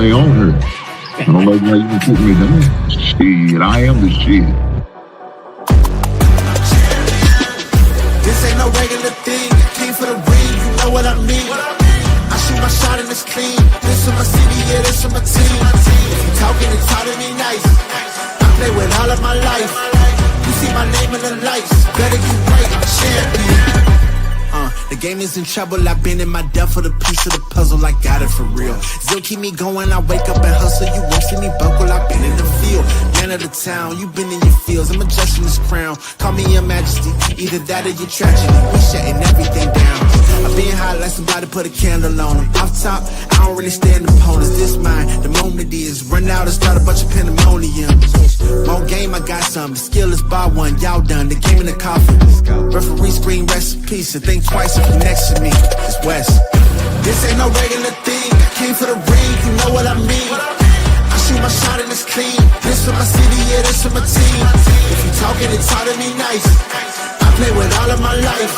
stay on her. I don't know why you can put me down. Shit, I am the shit. This ain't no regular thing. I came for the ring, you know what I mean. I shoot my shot and it's clean. This is my city, yeah, this is my team. If you talking, it's talking me nice. I play with all of my life. You see my name in the lights. Better get right, I'm a champion. The game is in trouble, I've been in my depth for the piece of the puzzle, I got it for real. Still keep me going, I wake up and hustle, you won't see me buckle, I've been in the field. Man of the town, you been in your fields, I'm adjusting this crown. Call me your majesty, either that or your tragedy, we shutting everything down. I've been hot like somebody put a candle on them. Off top, I don't really stand opponents, this mine, the moment is. Run out and start a bunch of pandemonium. More game, I got some, the skill is bar one, y'all done, the game in the coffin. Referee scream rest in peace, and think twice if you next to me, it's West. This ain't no regular thing, I came for the ring, you know what I mean. I shoot my shot and it's clean, this for my city, yeah, this for my team. If you talking, it's hard to be nice. I play with all of my life.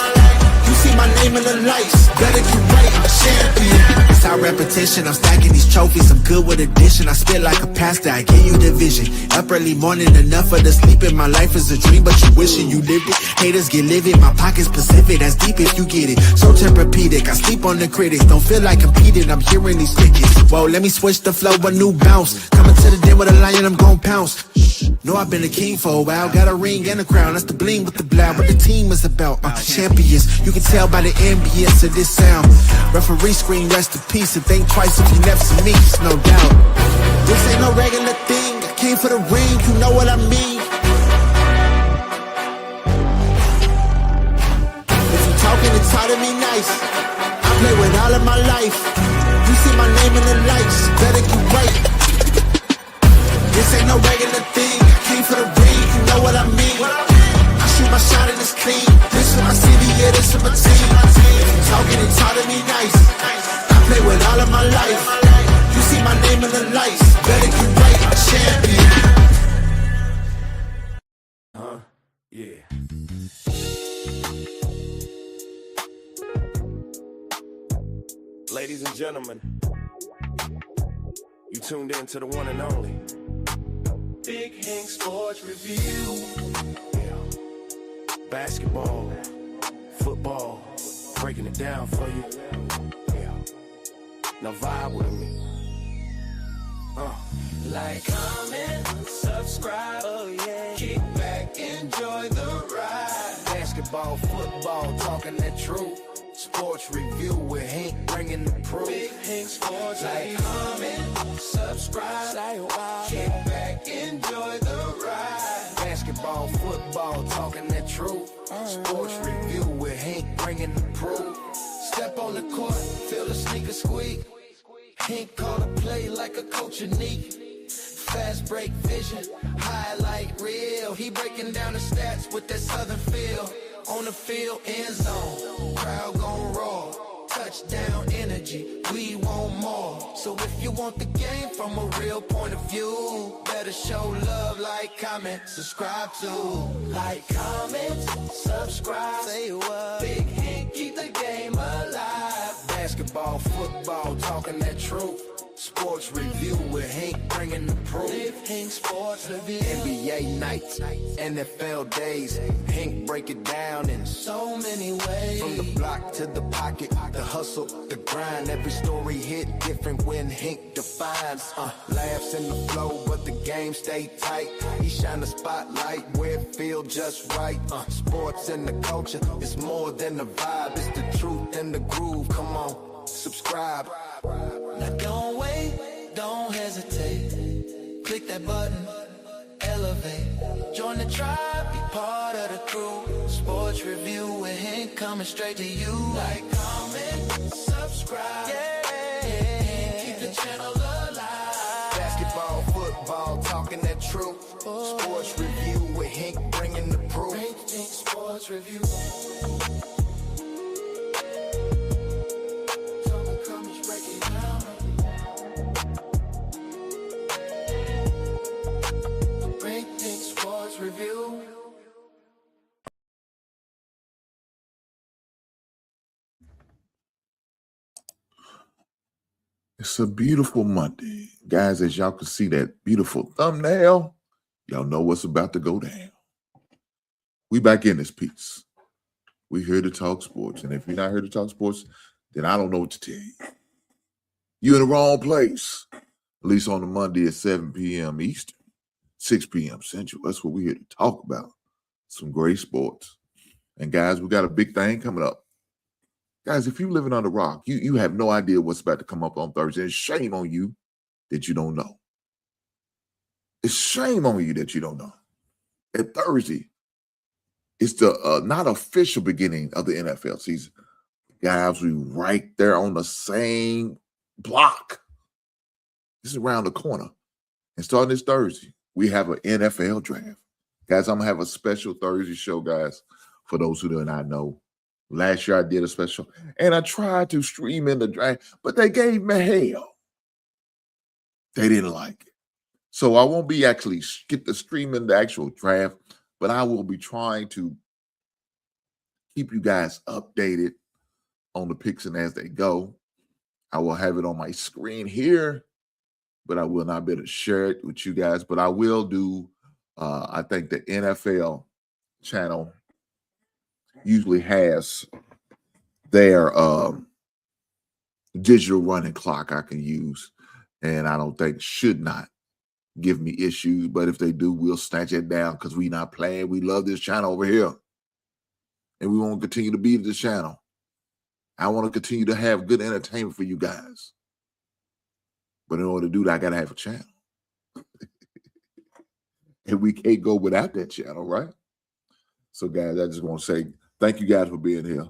You see my name in the lights, better get right, I'm a champion. It's our repetition, I'm stacking these trophies, I'm good with addition. I spit like a pastor, I give you the vision. Up early morning, enough for the sleeping. My life is a dream, but you wishing you lived it. Haters get livid, my pocket's Pacific, that's deep if you get it. So Tempur-Pedic, I sleep on the critics. Don't feel like competing, I'm hearing these tickets. Whoa, let me switch the flow, a new bounce. Coming to the den with a lion, I'm gon' pounce. Know I've been a king for a while, got a ring and a crown, that's the bling with the blow. What the team is about, champions. You can tell by the ambience of this sound. Referee scream rest in peace, and think twice if you never see me, it's no doubt. This ain't no regular thing, I came for the ring, you know what I mean. If you talking, it's hard to be nice. I play with all of my life. You see my name in the lights, better get right. This ain't no regular thing, I came for the ring, you know what I mean. I shoot my shot and it's clean, this for my city, yeah, this for my team. If you talking, it's hard to be nice. I play with all of my life. You see my name in the lights, better get right, I'm a champion. Yeah. Ladies and gentlemen, you tuned in to the one and only Big Hink Sports Review. Yeah. Basketball, football, breaking it down for you. Yeah. Now vibe with me. Like, comment, subscribe, oh yeah. Kick back, enjoy the ride. Basketball, football, talking that truth. Sports review with Hink, bringing the proof. Big Hink Sports. Like, comment, subscribe, kick back, enjoy the ride. Basketball, football, talking that truth. Sports review with Hink, bringing the proof. Step on the court, feel the sneaker squeak. Hink call the play like a coach unique. Fast break vision, highlight reel. He breaking down the stats with that southern feel. On the field, end zone, crowd gon' roar. Touchdown energy, we want more. So if you want the game from a real point of view, better show love, like, comment, subscribe to. Like, comment, subscribe, say what? Big Hink, keep the game alive. Basketball, football, talking that truth. Sports review with Hink, bringing the proof. Big Hink Sports Review. NBA nights, NFL days. Hink break it down in so many ways. From the block to the pocket, the hustle, the grind. Every story hit different when Hink defines. Laughs in the flow, but the game stay tight. He shine the spotlight where it feel just right. Sports and the culture, it's more than the vibe. It's the truth and the groove. Come on, subscribe. Now don't wait, don't hesitate. Click that button, elevate. Join the tribe, be part of the crew. Sports review with Hink coming straight to you. Like, comment, subscribe. Yeah. Keep the channel alive. Basketball, football, talking that truth. Sports review with Hink, bringing the proof. Hink Sports Review. It's a beautiful Monday. Guys, as y'all can see that beautiful thumbnail, y'all know what's about to go down. We back in this piece. We here to talk sports. And if you're not here to talk sports, then I don't know what to tell you. You're in the wrong place. At least on the Monday at 7 p.m. Eastern, 6 p.m. Central. That's what we're here to talk about. Some great sports. And guys, we got a big thing coming up. Guys, if you're living on the rock, you have no idea what's about to come up on Thursday. And shame on you that you don't know. It's shame on you that you don't know. At Thursday, it's the not official beginning of the NFL season. Guys, we right there on the same block. This is around the corner. And starting this Thursday, we have an NFL draft. Guys, I'm going to have a special Thursday show, guys, for those who do not know. Last year I did a special, and I tried to stream in the draft, but they gave me hell. They didn't like it. So I won't be actually get to stream in the actual draft, but I will be trying to keep you guys updated on the picks and as they go. I will have it on my screen here, but I will not be able to share it with you guys. But I will do, I think the NFL channel usually has their digital running clock I can use, and I don't think should not give me issues. But if they do, we'll snatch it down because we not playing. We love this channel over here, and we want to continue to be this channel. I want to continue to have good entertainment for you guys. But in order to do that, I got to have a channel. And we can't go without that channel, right? So, guys, I just want to say thank you guys for being here.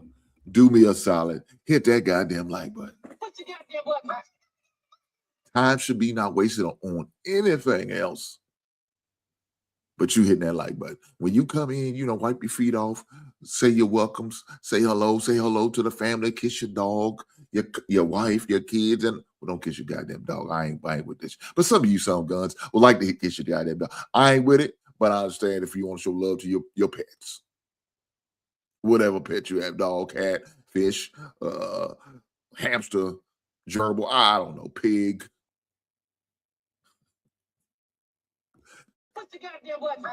Do me a solid. Hit that goddamn like button. Time should be not wasted on anything else. But you hitting that like button. When you come in, wipe your feet off, say your welcomes, say hello to the family, kiss your dog, your wife, your kids, and don't kiss your goddamn dog. I ain't with this. But some of you some guns would like to kiss your goddamn dog. I ain't with it, but I understand if you want to show love to your pets. Whatever pet you have, dog, cat, fish, hamster, gerbil, I don't know, pig. What's the goddamn button?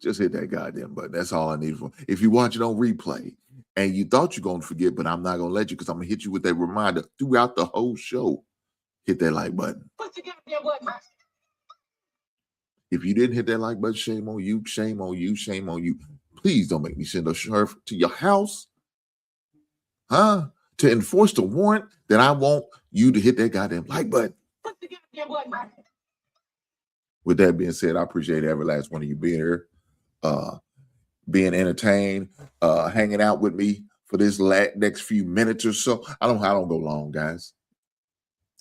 Just hit that goddamn button. That's all I need for. If you watch it on replay and you thought you're going to forget, but I'm not going to let you because I'm going to hit you with that reminder throughout the whole show. Hit that like button. What's the goddamn button? If you didn't hit that like button, shame on you, shame on you, shame on you. Please don't make me send a sheriff to your house, to enforce the warrant that I want you to hit that goddamn like button. What's the goddamn button? With that being said, I appreciate every last one of you being here, being entertained, hanging out with me for this next few minutes or so. I don't go long, guys.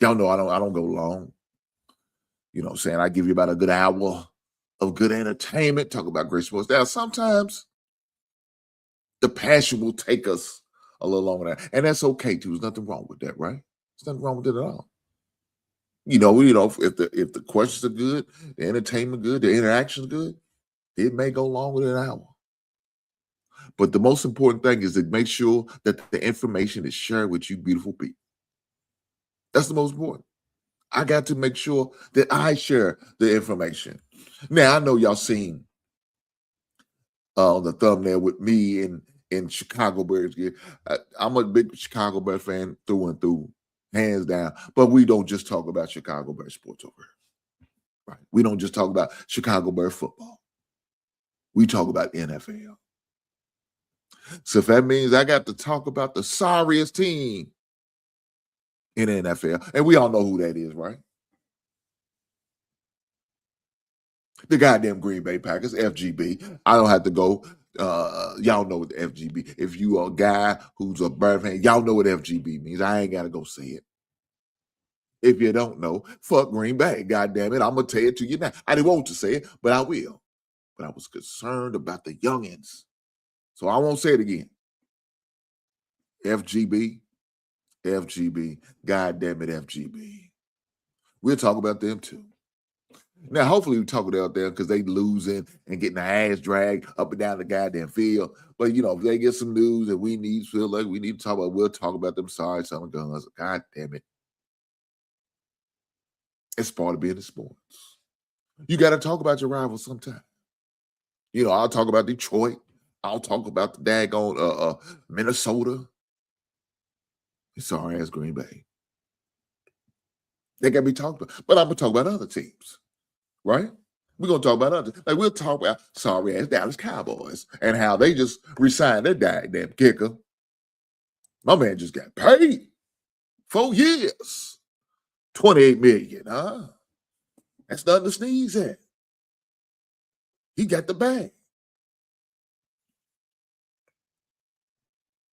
Y'all know I don't go long. You know what I'm saying? I give you about a good hour of good entertainment, talk about great sports. Now, sometimes the passion will take us a little longer, and that's okay too. There's nothing wrong with that, right? There's nothing wrong with it at all. If the questions are good, the entertainment good, the interaction's good, it may go longer than an hour. But the most important thing is to make sure that the information is shared with you beautiful people. That's the most important. I got to make sure that I share the information. Now, I know y'all seen the thumbnail with me in Chicago Bears gear. I'm a big Chicago Bears fan through and through, hands down. But we don't just talk about Chicago Bears sports over here. Right? We don't just talk about Chicago Bears football. We talk about NFL. So if that means I got to talk about the sorriest team in the NFL, and we all know who that is, right? The goddamn Green Bay Packers, FGB. I don't have to go. Y'all know what the FGB. If you are a guy who's a Bear fan, y'all know what FGB means. I ain't got to go say it. If you don't know, fuck Green Bay. God damn it, I'm going to tell it to you now. I didn't want to say it, but I will. But I was concerned about the youngins. So I won't say it again. FGB. God damn it, FGB. We'll talk about them too. Now, hopefully we talk about them because they losing and getting their ass dragged up and down the goddamn field. But, if they get some news that feel like we need to talk about, we'll talk about them. Sorry, son of guns. God damn it. It's part of being in sports. You got to talk about your rivals sometime. You know, I'll talk about Detroit. I'll talk about the daggone Minnesota. Sorry ass Green Bay. They got to be talked about. But I'm going to talk about other teams, right? We're going to talk about others. Like, we'll talk about sorry ass Dallas Cowboys and how they just resigned their damn kicker. My man just got paid 4 years. $28 million, huh? That's nothing to sneeze at. He got the bag.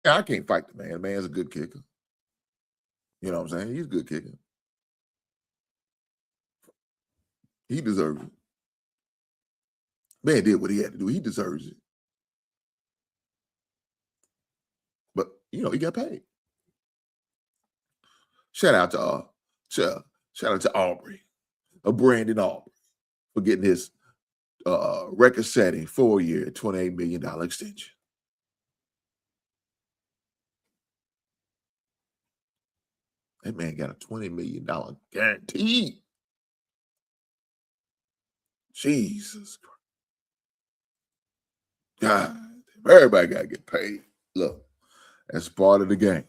I can't fight the man. The man's a good kicker. You know what I'm saying? He's a good kicker. He deserves it. Man did what he had to do. He deserves it. But, you know, he got paid. Shout out to Aubrey, Brandon Aubrey, for getting his record-setting 4-year, $28 million extension. That man got a $20 million guarantee. Jesus Christ. God, everybody got to get paid. Look, that's part of the game.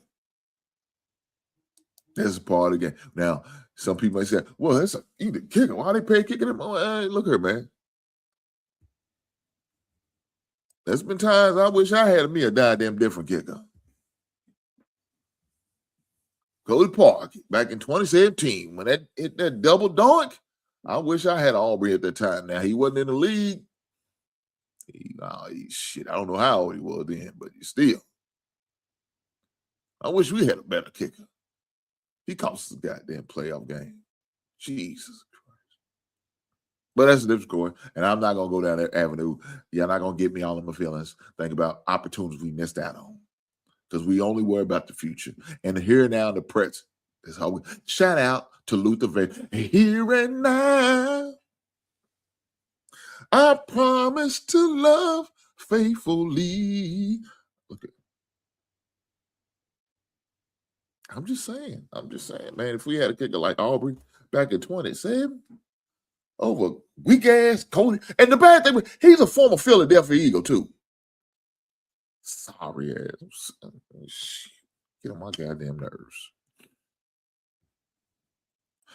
That's part of the game. Now, some people may say, well, that's you the kicker. Why they pay kicking him? Oh, hey, look here, man. There's been times I wish I had me a goddamn different kicker. Cody Park, back in 2017, when that hit that double doink, I wish I had Aubrey at that time. Now, he wasn't in the league. Shit, I don't know how old he was then, but still. I wish we had a better kicker. He cost us a goddamn playoff game. Jesus Christ. But that's a different story, and I'm not going to go down that avenue. You're not going to get me all in my feelings. Think about opportunities we missed out on because we only worry about the future. And here and now, the present. That's how we shout out to Luther Vandross. Here and now, I promise to love faithfully. Okay. I'm just saying, man, if we had a kicker like Aubrey back in 27, over weak ass Cody. And the bad thing, he's a former Philadelphia Eagle, too. Sorry ass. Shit. Get on my goddamn nerves.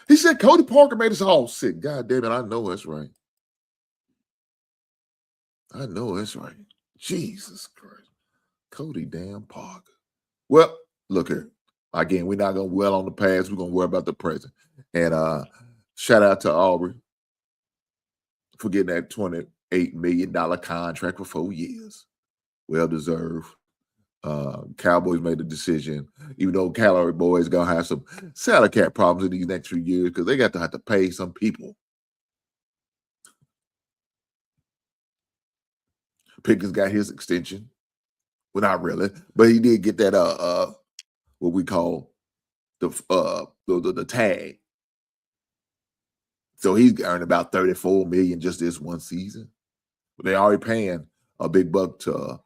He said Cody Parker made us all sick. God damn it, I know that's right. I know that's right. Jesus Christ. Cody damn Parker. Well, look here. Again, we're not going to dwell on the past. We're going to worry about the present. And shout out to Aubrey for getting that $28 million contract for 4 years. Well deserved. Cowboys made the decision, even though Calorie Boys going to have some salary cap problems in these next few years because they got to have to pay some people. Pickens got his extension. Well, not really, but he did get that what we call the tag. So he's earned about $34 million just this one season. But they already paying a big buck to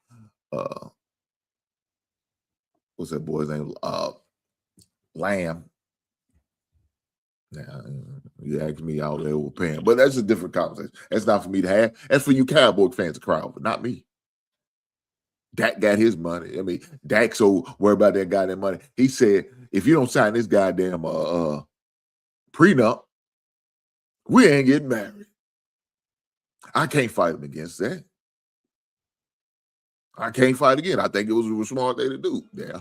what's that boy's name? Lamb. Now, you ask me out there with paying, but that's a different conversation. That's not for me to have. That's for you Cowboy fans to cry over, not me. Dak got his money. I mean, Dak so worried about that goddamn money. He said, if you don't sign this goddamn prenup, we ain't getting married. I can't fight him against that. I can't fight again. I think it was a smart thing to do. Yeah.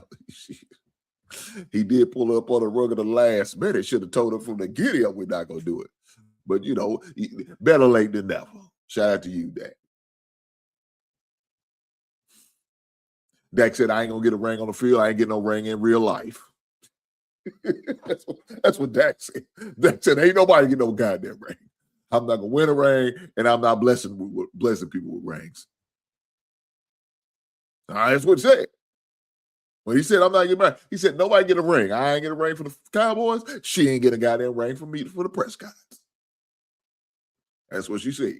He did pull up on the rug at the last minute. Should have told him from the giddy up we're not going to do it. But, you know, better late than never. Shout out to you, Dak. Dak said, I ain't going to get a ring on the field. I ain't getting no ring in real life. That's what Dak said. Dak said, ain't nobody get no goddamn ring. I'm not going to win a ring, and I'm not blessing people with rings. That's what he said. When he said, I'm not getting married, he said, nobody get a ring. I ain't get a ring for the Cowboys. She ain't get a goddamn ring for me for the press guys. That's what she said.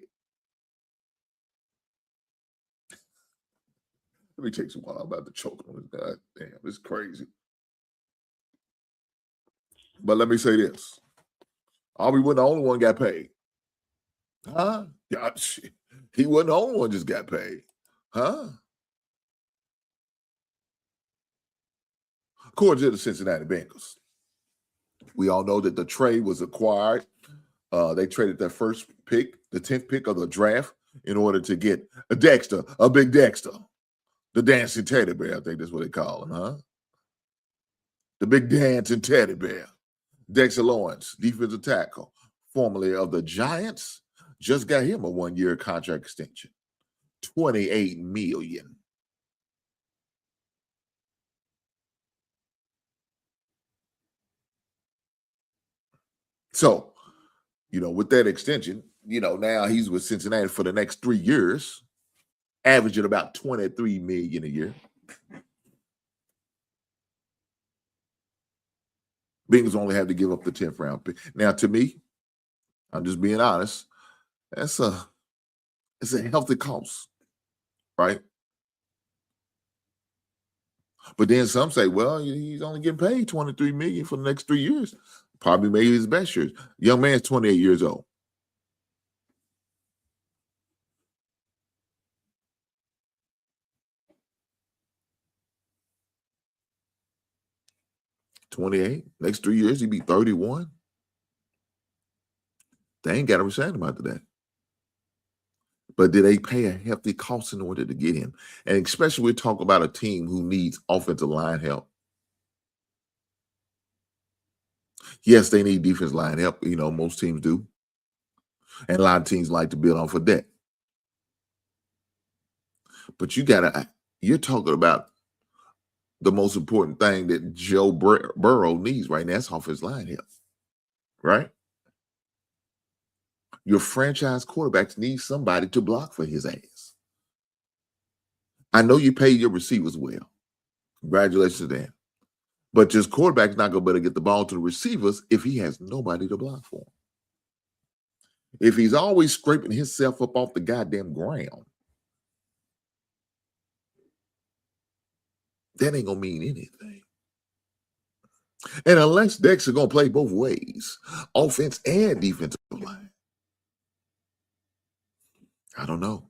Let me take some while. I'm about to choke on this guy. Damn, it's crazy. But let me say this. Aubrey wasn't the only one got paid. Huh? Yeah, shit. He wasn't the only one just got paid. Huh? According to the Cincinnati Bengals, we all know that the trade was acquired. They traded their first pick, the 10th pick of the draft, in order to get a Dexter, a big Dexter, the dancing teddy bear. I think that's what they call him, huh? The big dancing teddy bear. Dexter Lawrence, defensive tackle, formerly of the Giants, just got him a one-year contract extension, $28 million. So, with that extension, now he's with Cincinnati for the next 3 years, averaging about $23 million a year. Bengals only have to give up the 10th round pick. Now, to me, I'm just being honest, it's a healthy cost, right? But then some say, well, he's only getting paid $23 million for the next 3 years. Probably made his best years. Young man's 28 years old. $28. Next 3 years, he'd be 31. They ain't got to resign him after that. But did they pay a hefty cost in order to get him? And especially we talk about a team who needs offensive line help. Yes, they need defensive line help. Most teams do. And a lot of teams like to build on for that. But you're talking about the most important thing that Joe Burrow needs right now. That's offensive line help, right? Your franchise quarterbacks need somebody to block for his ass. I know you pay your receivers well. Congratulations to them. But just quarterback's not going to better get the ball to the receivers if he has nobody to block for him. If he's always scraping himself up off the goddamn ground, that ain't going to mean anything. And unless Dexter going to play both ways, offense and defensive line, I don't know.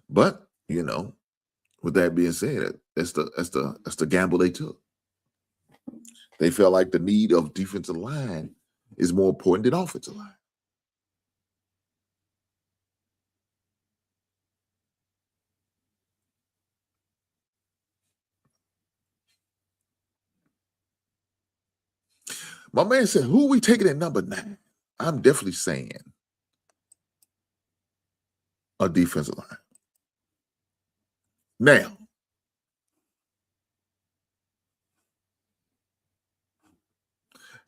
But, with that being said, that's the gamble they took. They felt like the need of defensive line is more important than offensive line. My man said, who are we taking at number 9? I'm definitely saying a defensive line. Now,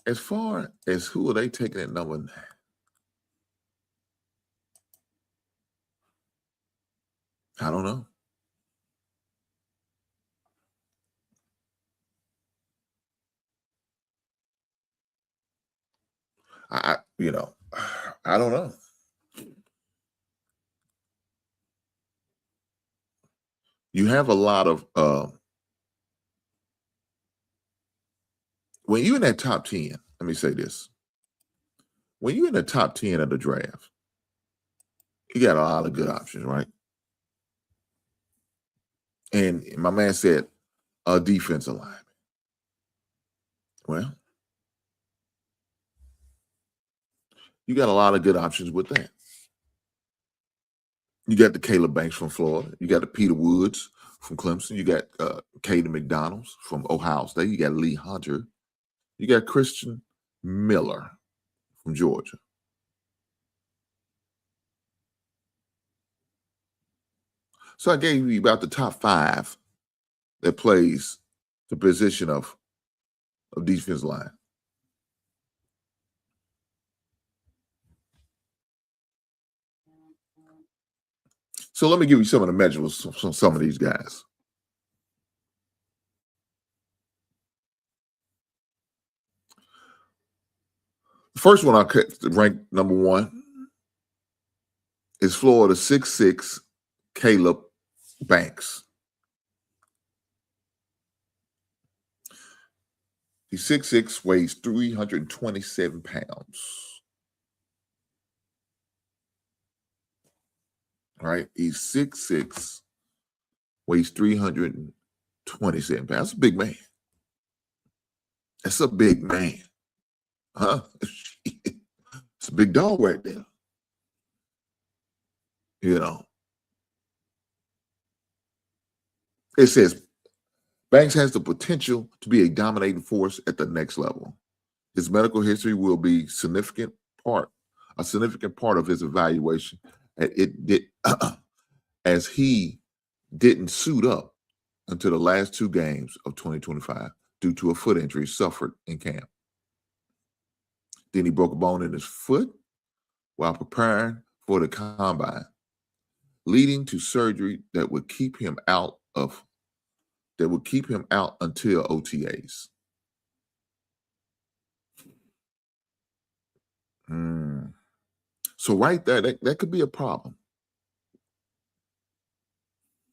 as far as who are they taking at number 9? I don't know. I don't know. You have a lot of when you're in that top 10, let me say this. When you're in the top 10 of the draft, you got a lot of good options, right? And my man said a defensive lineman. Well, you got a lot of good options with that. You got the Caleb Banks from Florida. You got the Peter Woods from Clemson. You got Caden McDonald's from Ohio State. You got Lee Hunter. You got Christian Miller from Georgia. So I gave you about the top 5 that plays the position of defensive line. So let me give you some of the measurables from some of these guys. The first one I ranked number 1 is Florida 6'6" Caleb Banks. He's 6'6", weighs 327 pounds. Right? He's 6'6", weighs 327 pounds. That's a big man. That's a big man. Huh? It's a big dog right there. You know. It says Banks has the potential to be a dominating force at the next level. His medical history will be a significant part of his evaluation. It did as he didn't suit up until the last two games of 2025 due to a foot injury suffered in camp. Then he broke a bone in his foot while preparing for the combine, leading to surgery that would keep him out until OTAs. So right there, that could be a problem.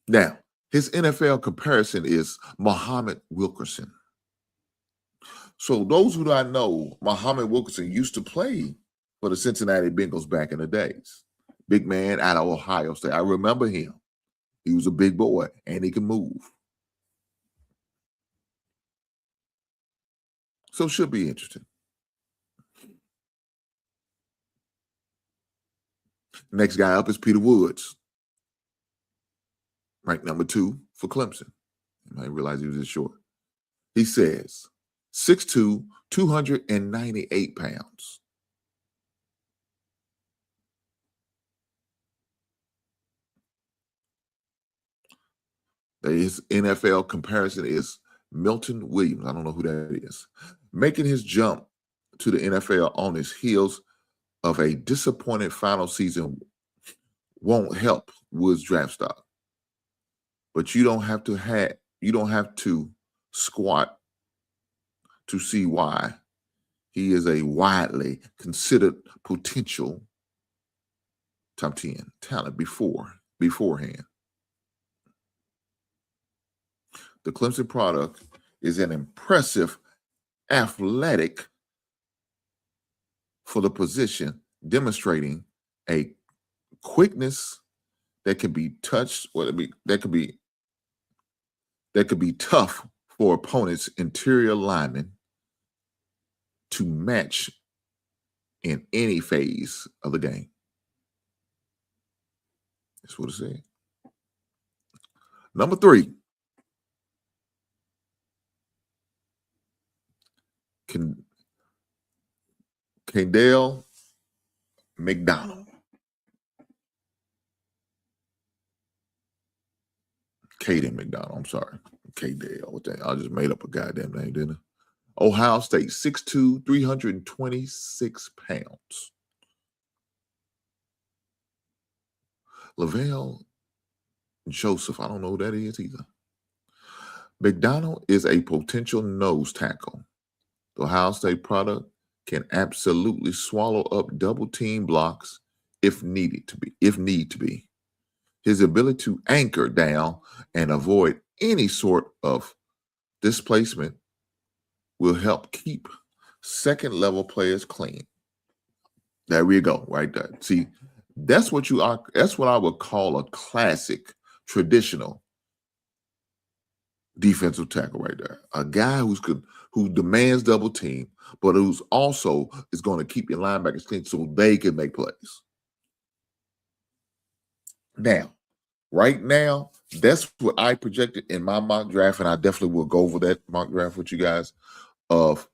Now, his NFL comparison is Muhammad Wilkerson. So those who don't know, Muhammad Wilkerson used to play for the Cincinnati Bengals back in the days. Big man out of Ohio State. I remember him. He was a big boy and he can move. So should be interesting. Next guy up is Peter Woods, ranked number 2 for Clemson. You might realize he was just short. He says 6'2", 298 pounds. His NFL comparison is Milton Williams. I don't know who that is. Making his jump to the NFL on his heels of a disappointing final season won't help Woods' draft stock. But you don't have to squat to see why he is a widely considered potential top 10 talent beforehand. The Clemson product is an impressive athletic for the position, demonstrating a quickness that can be that could be tough for opponents' interior linemen to match in any phase of the game. That's what it said. Number 3. Kendall McDonald. Caden McDonald, I'm sorry. K-Dale. What the hell? I just made up a goddamn name, didn't I? Ohio State, 6'2", 326 pounds. Lavelle Joseph, I don't know who that is either. McDonald is a potential nose tackle. The Ohio State product can absolutely swallow up double team blocks if need to be. His ability to anchor down and avoid any sort of displacement will help keep second-level players clean. There we go, right there. See, that's what I would call a classic, traditional defensive tackle right there. A guy who demands double team, but who's also is going to keep your linebackers clean so they can make plays. Now, right now, that's what I projected in my mock draft, and I definitely will go over that mock draft with you guys of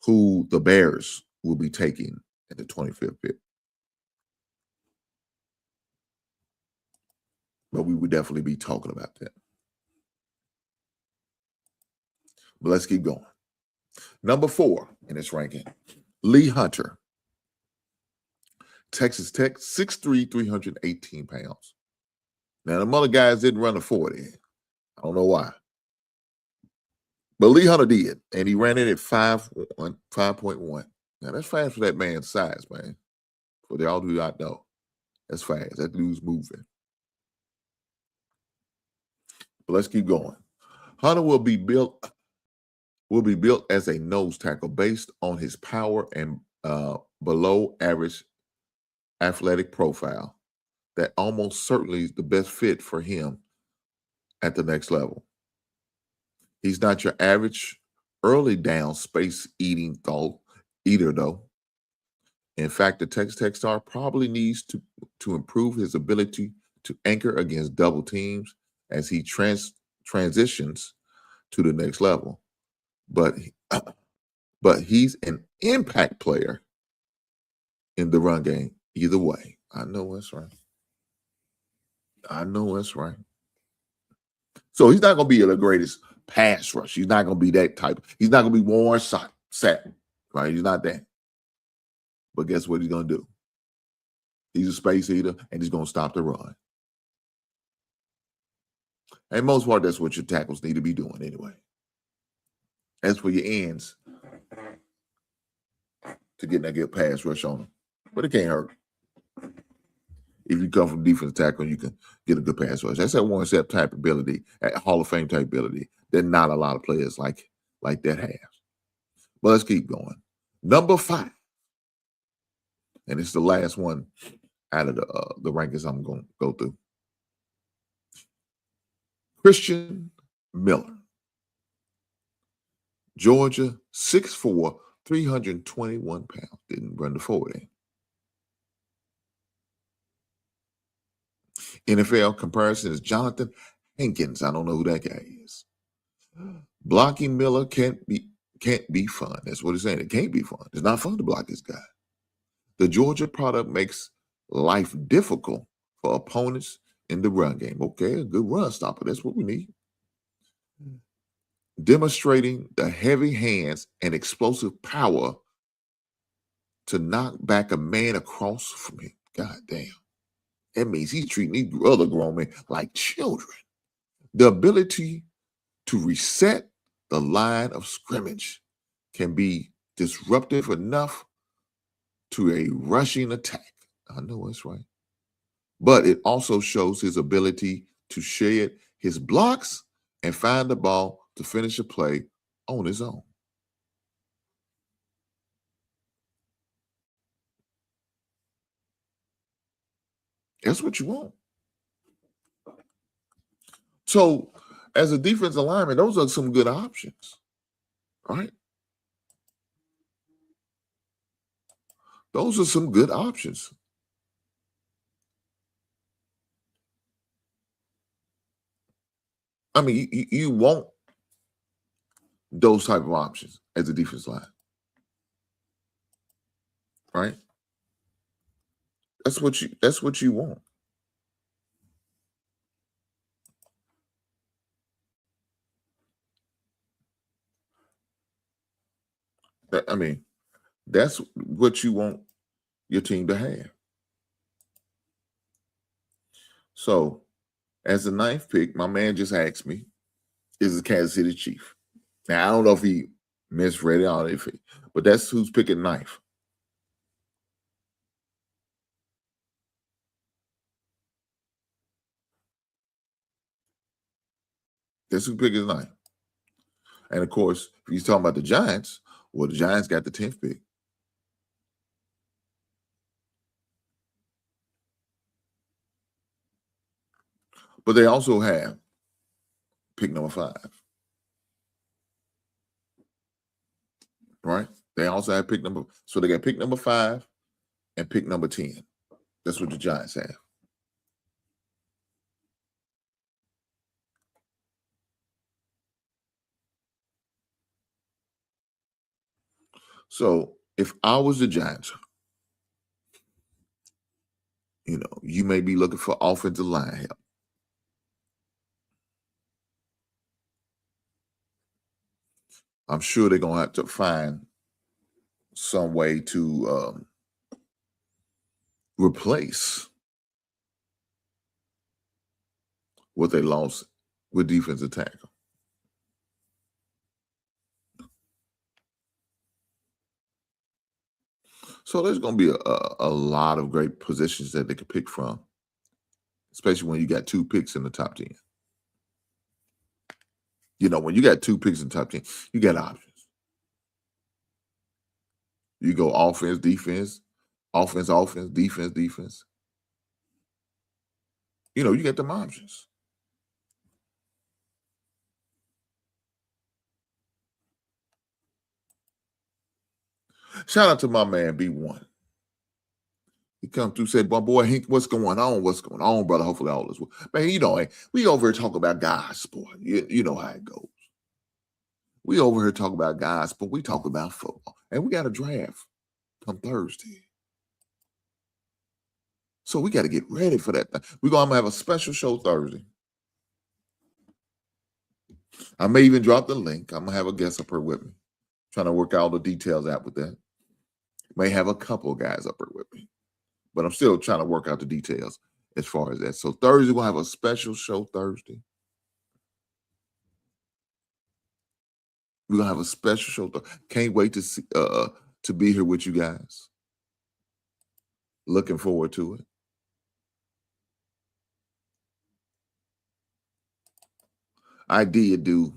who the Bears will be taking at the 25th pick. But we would definitely be talking about that. But let's keep going. Number 4 in this ranking, Lee Hunter. Texas Tech, 6'3", 318 pounds. Now, the other guys didn't run a 40. I don't know why. But Lee Hunter did, and he ran it at 5.1. Now, that's fast for that man's size, man. For the all who I know, that's fast. That dude's moving. But let's keep going. Hunter will be built will be built as a nose tackle based on his power and below average athletic profile. That almost certainly is the best fit for him at the next level. He's not your average early down space eating eater, though. In fact, the Texas Tech star probably needs to improve his ability to anchor against double teams as he transitions to the next level. But he's an impact player in the run game either way. I know that's right. I know that's right. So he's not going to be the greatest pass rush. He's not going to be that type. He's not going to be Warren Sapp, right? He's not that. But guess what he's going to do? He's a space eater, and he's going to stop the run. And most part, that's what your tackles need to be doing anyway. As for your ends, to get that good pass rush on them. But it can't hurt. If you come from defensive tackle, you can get a good pass rush. That's that Warren Sapp type ability, that Hall of Fame type ability that not a lot of players like that have. But let's keep going. Number 5. And it's the last one out of the rankings I'm going to go through. Christian Miller. Georgia, 6'4", 321 pounds. Didn't run the 40. NFL comparison is Jonathan Hankins. I don't know who that guy is. Blocking Miller can't be fun. That's what it's saying. It can't be fun. It's not fun to block this guy. The Georgia product makes life difficult for opponents in the run game. Okay, a good run stopper. That's what we need. Demonstrating the heavy hands and explosive power to knock back a man across from him. God damn. That means he's treating these other grown men like children. The ability to reset the line of scrimmage can be disruptive enough to a rushing attack. I know that's right. But it also shows his ability to shed his blocks and find the ball to finish a play on his own. That's what you want. So, as a defensive lineman, those are some good options, right? Those are some good options. I mean, you want those type of options as a defensive line, right? That's what you want. I mean, that's what you want your team to have. So, as the 9th pick, my man just asked me, is the Kansas City Chief. Now, I don't know if he misread it, but that's who's picking 9th. That's who picked his 9th. And, of course, if he's talking about the Giants, well, the Giants got the 10th pick. But they also have pick number 5. Right? They also have pick number. So they got pick number 5 and pick number 10. That's what the Giants have. So if I was the Giants, you may be looking for offensive line help. I'm sure they're going to have to find some way to replace what they lost with defensive tackle. So there's going to be a lot of great positions that they could pick from, especially when you got 2 picks in the top 10. When you got 2 picks in the top 10, you got options. You go offense, defense, defense, defense. You get them options. Shout out to my man B1. He come through, said, "My boy Hink, what's going on? What's going on, brother? Hopefully all is well." Man, we over here talk about guys sport. You know how it goes. We over here talk about guys sport. We talk about football. And we got a draft come Thursday. So we got to get ready for that. We're going to have a special show Thursday. I may even drop the link. I'm going to have a guest up here with me. Trying to work all the details out with that. May have a couple of guys up here with me. But I'm still trying to work out the details as far as that. So Thursday, we'll have a special show Thursday. We're going to have a special show. Can't wait to see to be here with you guys. Looking forward to it. I did do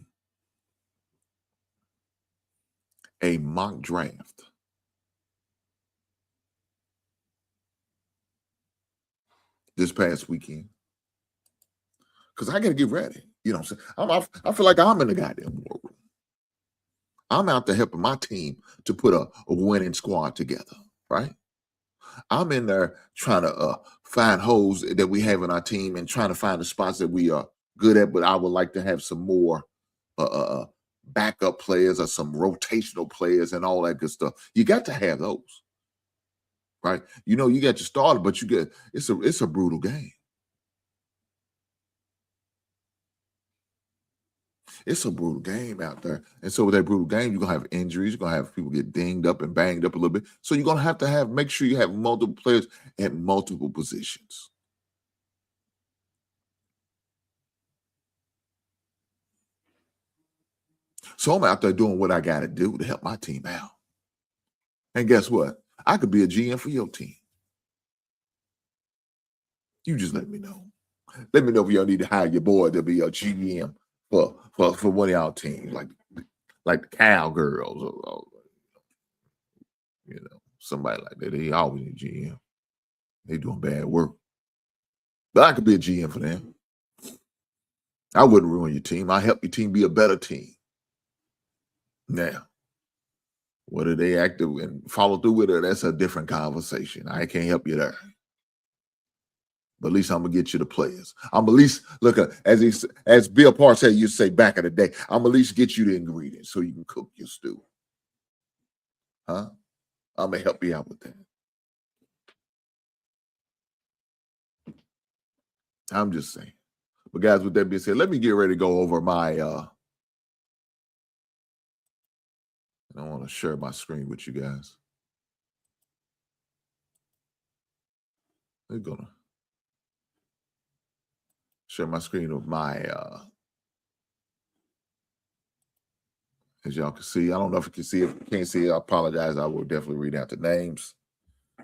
a mock draft. This past weekend. Because I got to get ready. You know what I'm saying? I feel like I'm in the goddamn war room. I'm out there helping my team to put a winning squad together, right? I'm in there trying to find holes that we have in our team and trying to find the spots that we are good at, but I would like to have some more backup players or some rotational players and all that good stuff. You got to have those, right? You got your starter, but it's a brutal game. It's a brutal game out there. And so with that brutal game, you're going to have injuries. You're going to have people get dinged up and banged up a little bit. So you're going to have make sure you have multiple players at multiple positions. So I'm out there doing what I got to do to help my team out. And guess what? I could be a GM for your team. You just let me know. Let me know if y'all need to hire your boy to be a GM for one of y'all teams, like the Cowgirls or somebody like that. They always need GM. They doing bad work. But I could be a GM for them. I wouldn't ruin your team. I help your team be a better team. Now, whether they active and follow through with it, that's a different conversation. I can't help you there. But at least I'm gonna get you the players. I'm at least look as Bill Parr said, you say back in the day. I'm at least get you the ingredients so you can cook your stew. Huh? I'm gonna help you out with that. I'm just saying. But guys, with that being said, let me get ready to go over my. I want to share my screen with you guys. We're gonna share my screen of my, as y'all can see. I don't know if you can see it. If you can't see it, I apologize. I will definitely read out the names.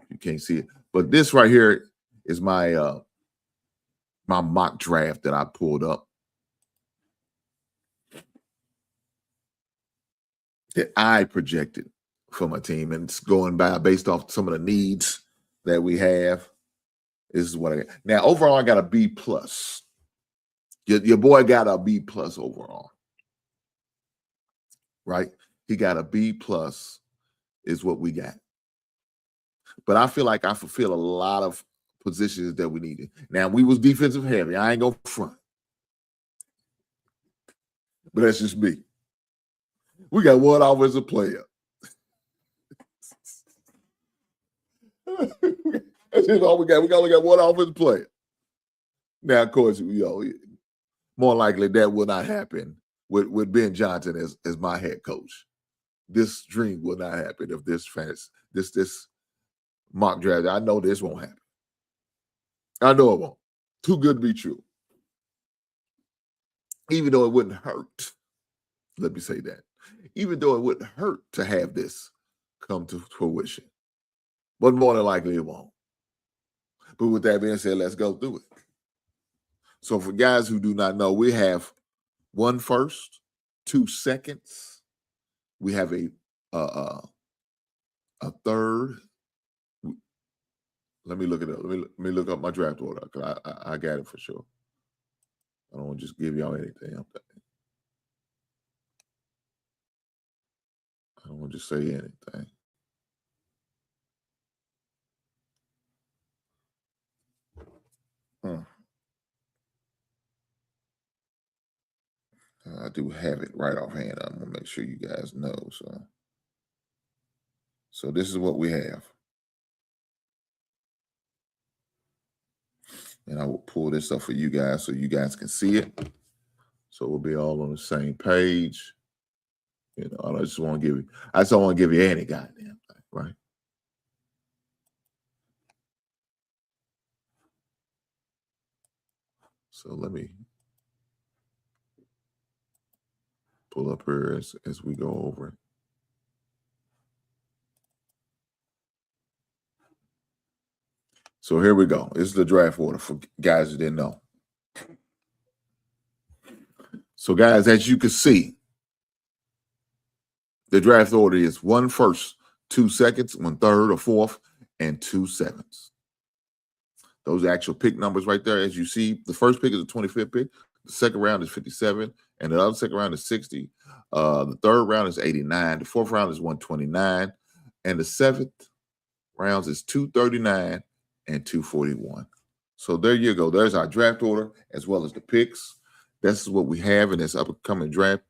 You can't see it. But this right here is my my mock draft that I pulled up. That I projected for my team. And it's going by based off some of the needs that we have. This is what I got. Now, overall, I got a B+. Your boy got a B+ overall. Right? He got a B+ is what we got. But I feel like I fulfill a lot of positions that we needed. Now, we was defensive heavy. I ain't going to front. But that's just me. We got one offensive player. That's just all we got. We only got one offensive player. Now, of course, more likely that will not happen with Ben Johnson as my head coach. This dream will not happen if this mock draft. I know this won't happen. I know it won't. Too good to be true. Even though it wouldn't hurt. Let me say that. Even though it wouldn't hurt to have this come to fruition. But more than likely it won't. But with that being said, let's go through it. So for guys who do not know, we have 1 first, 2 seconds. We have a third. Let me look it up. Let me look up my draft order because I got it for sure. I don't want to just give y'all anything. I don't want to just say anything. I do have it right offhand. I'm gonna make sure you guys know. So this is what we have. And I will pull this up for you guys so you guys can see it. So we'll be all on the same page. You know, I just don't want to give you any goddamn thing, right? So let me pull up here as we go over it. So here we go. This is the draft order for guys that didn't know. So guys, as you can see, the draft order is 1 first, 2 seconds, 1 third or fourth, and 2 sevenths. Those are actual pick numbers right there. As you see, the first pick is the 25th pick. The second round is 57, and the other second round is 60. The third round is 89. The fourth round is 129, and the seventh rounds is 239 and 241. So there you go. There's our draft order as well as the picks. This is what we have in this upcoming draft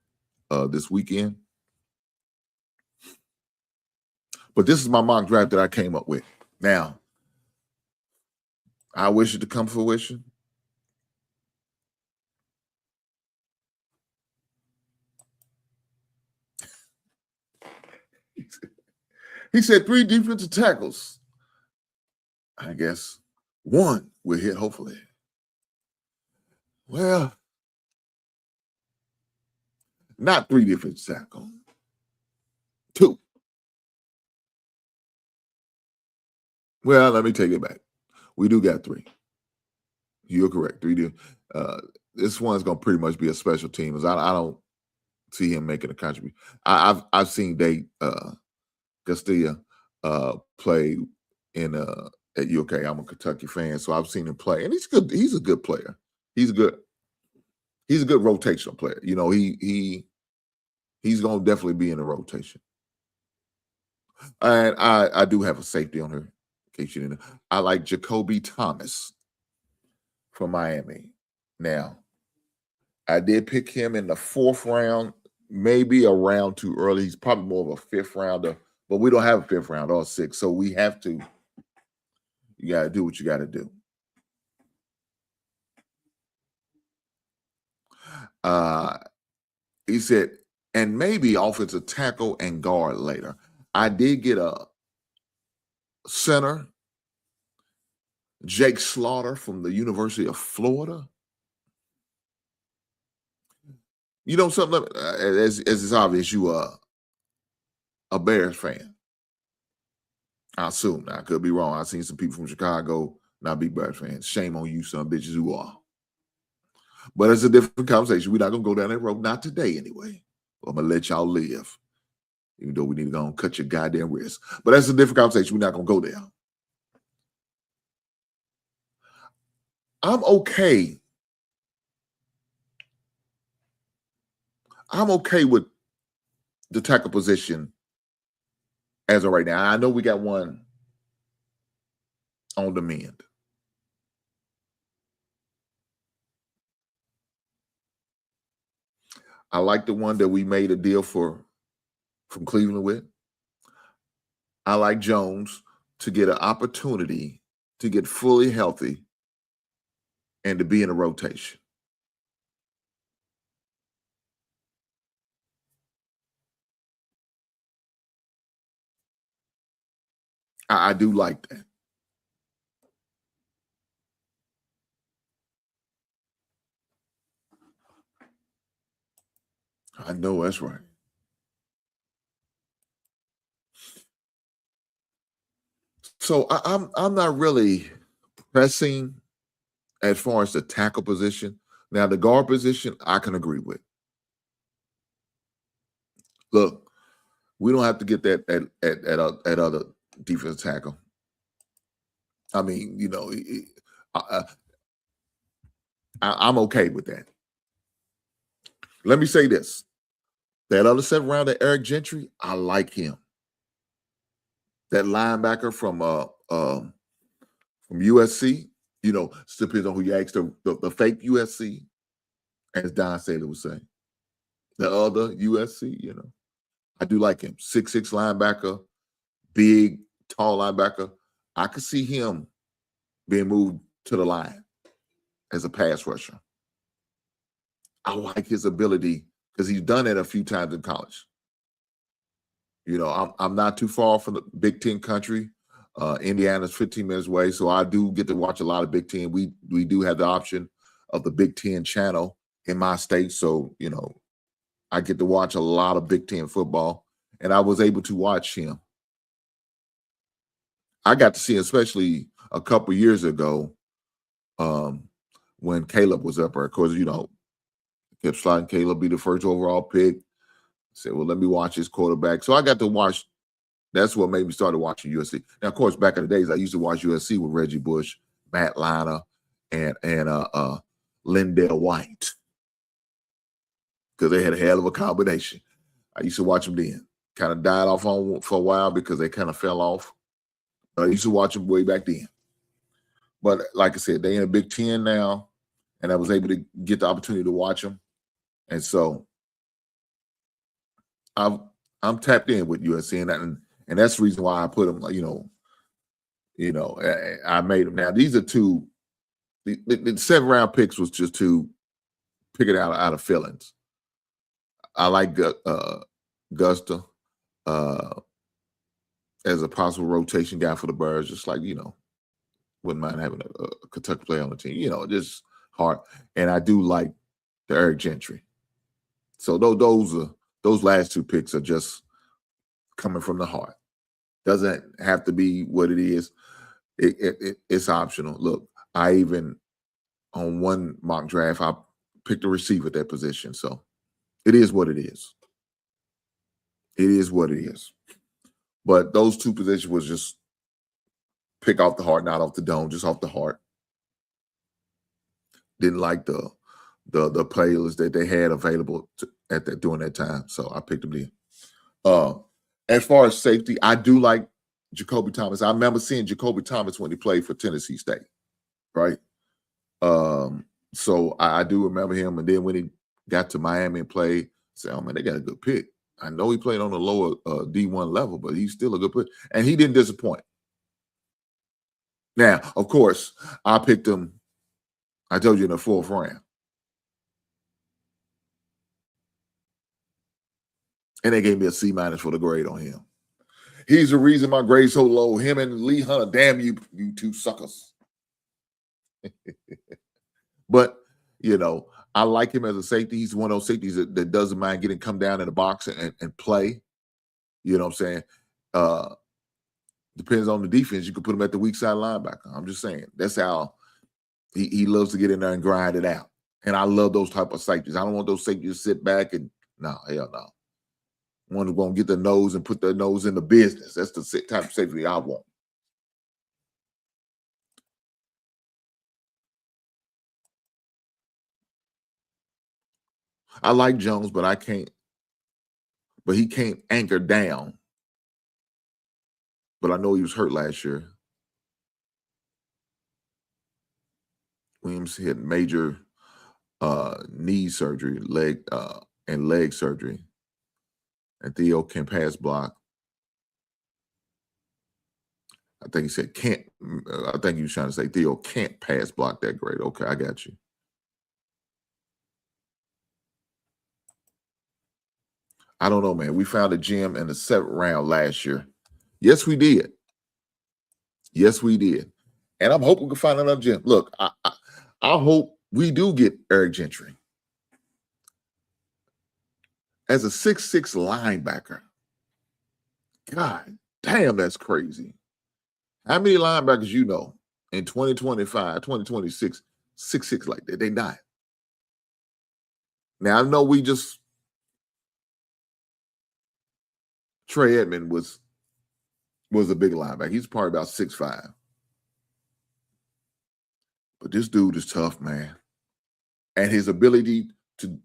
this weekend. But this is my mock draft that I came up with. Now, I wish it to come to fruition. He said 3 defensive tackles. I guess 1 will hit, hopefully. Well, not 3 defensive tackles. 2. Well, let me take it back. We do got 3. You're correct. 3 do. This one's gonna pretty much be a special team. As I don't see him making a contribution. I've seen Dave Castilla play in at UK. I'm a Kentucky fan, so I've seen him play, and he's good. He's a good player. He's a good rotational player. You know, he's gonna definitely be in the rotation. And I do have a safety on her. In case you didn't know. I like Jacoby Thomas from Miami. Now, I did pick him in the 4th round, maybe a round too early. He's probably more of a 5th rounder, but we don't have a 5th round or 6th, so we have to. You got to do what you got to do. He said, and maybe offensive tackle and guard later. I did get a center, Jake Slaughter from the University of Florida. You know something, as it's obvious, you are a Bears fan. I assume. Now, I could be wrong. I've seen some people from Chicago not be Bears fans. Shame on you, some bitches who are. But it's a different conversation. We're not going to go down that road. Not today, anyway. I'm going to let y'all live. Even though we need to go and cut your goddamn wrist. But that's a different conversation. We're not going to go there. I'm okay. I'm okay with the tackle position as of right now. I know we got one on the mend. I like the one that we made a deal from Cleveland with. I like Jones to get an opportunity to get fully healthy and to be in a rotation. I do like that. I know that's right. So I'm not really pressing as far as the tackle position. Now, the guard position, I can agree with. Look, we don't have to get that at other defensive tackle. I mean, you know, I'm okay with that. Let me say this. That other 7th rounder, Eric Gentry, I like him. That linebacker from USC, you know, still depends on who you ask, the fake USC, as Don Saylor would say. The other USC, you know. I do like him. 6'6" linebacker, big, tall linebacker. I could see him being moved to the line as a pass rusher. I like his ability because he's done it a few times in college. You know, I'm not too far from the Big Ten country. Indiana's 15 minutes away, so I do get to watch a lot of Big Ten. We do have the option of the Big Ten channel in my state, so you know, I get to watch a lot of Big Ten football, and I was able to watch him. I got to see him, especially a couple years ago, when Caleb was up there. Of course, you know, kept sliding Caleb be the first overall pick. Said, well, let me watch his quarterback. So I got to watch. That's what made me start watching USC. Now, of course, back in the days, I used to watch USC with Reggie Bush, Matt Liner, and Lindell White, because they had a hell of a combination. I used to watch them then. Kind of died off on for a while because they kind of fell off. But I used to watch them way back then. But like I said, they in the Big Ten now, and I was able to get the opportunity to watch them. And so I'm tapped in with USC, and that's the reason why I put them. You know, I made them. Now these are two. The 7th round picks was just to pick it out of feelings. I like Gusta as a possible rotation guy for the Birds, just like, you know, wouldn't mind having a Kentucky player on the team. You know, just hard. And I do like the Eric Gentry. So those last 2 picks are just coming from the heart. Doesn't have to be what it is. It's optional. Look, I even on one mock draft, I picked a receiver at that position. So it is what it is. It is what it is. But those 2 positions was just pick off the heart, not off the dome, just off the heart. Didn't like the players that they had available during that time, so I picked them in. As far as safety, I do like Jacoby Thomas. I remember seeing Jacoby Thomas when he played for Tennessee State, right? So I do remember him. And then when he got to Miami and played, I said, oh man, they got a good pick. I know he played on the lower D1 level, but he's still a good pick. And he didn't disappoint. Now, of course, I picked him, I told you, in the 4th round. And they gave me a C- for the grade on him. He's the reason my grade's so low. Him and Lee Hunter, damn you 2 suckers. But, you know, I like him as a safety. He's one of those safeties that doesn't mind come down in the box and play. You know what I'm saying? Depends on the defense. You can put him at the weak side linebacker. I'm just saying. That's how he loves to get in there and grind it out. And I love those type of safeties. I don't want those safeties to sit back and, no, hell no. One who's going to get their nose and put their nose in the business. That's the type of safety I want. I like Jones, but he can't anchor down. But I know he was hurt last year. Williams had major knee surgery, leg surgery. And Theo can pass block. I think he said can't. I think he was trying to say Theo can't pass block that great. Okay, I got you. I don't know, man. We found a gem in the 7th round last year. Yes, we did. Yes, we did. And I'm hoping we can find another gem. Look, I hope we do get Eric Gentry as a 6'6" linebacker. God damn, that's crazy. How many linebackers you know in 2025, 2026, 6'6" like that? They not. Now, I know we just Trey Edmond was a big linebacker. He's probably about 6'5". But this dude is tough, man. And his ability to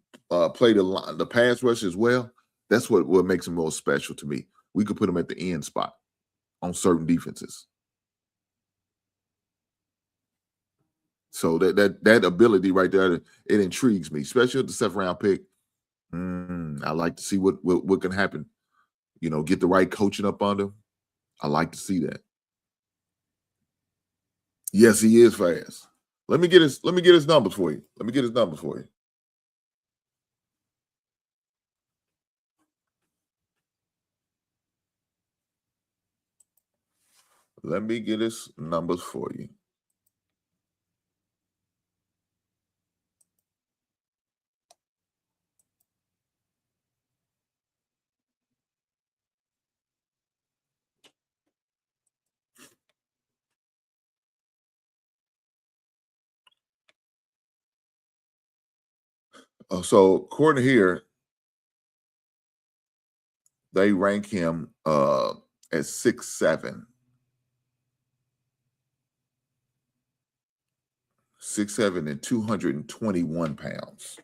play the pass rush as well, that's what makes him most special to me. We could put him at the end spot on certain defenses. So that ability right there, it intrigues me, especially with the 7th round pick. I like to see what can happen. You know, get the right coaching up on him. I like to see that. Yes, he is fast. Let me get his numbers for you. Let me get his numbers for you. Let me get his numbers for you. So according here, they rank him at 6'7". 6'7" and 221 pounds.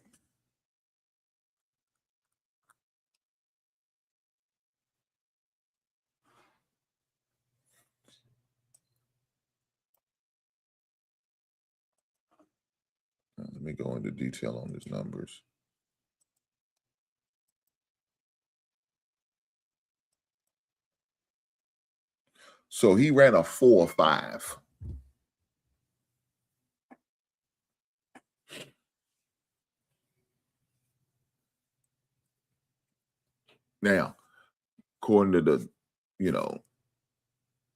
Let me go into detail on his numbers. So he ran a 4.5. Now, according to the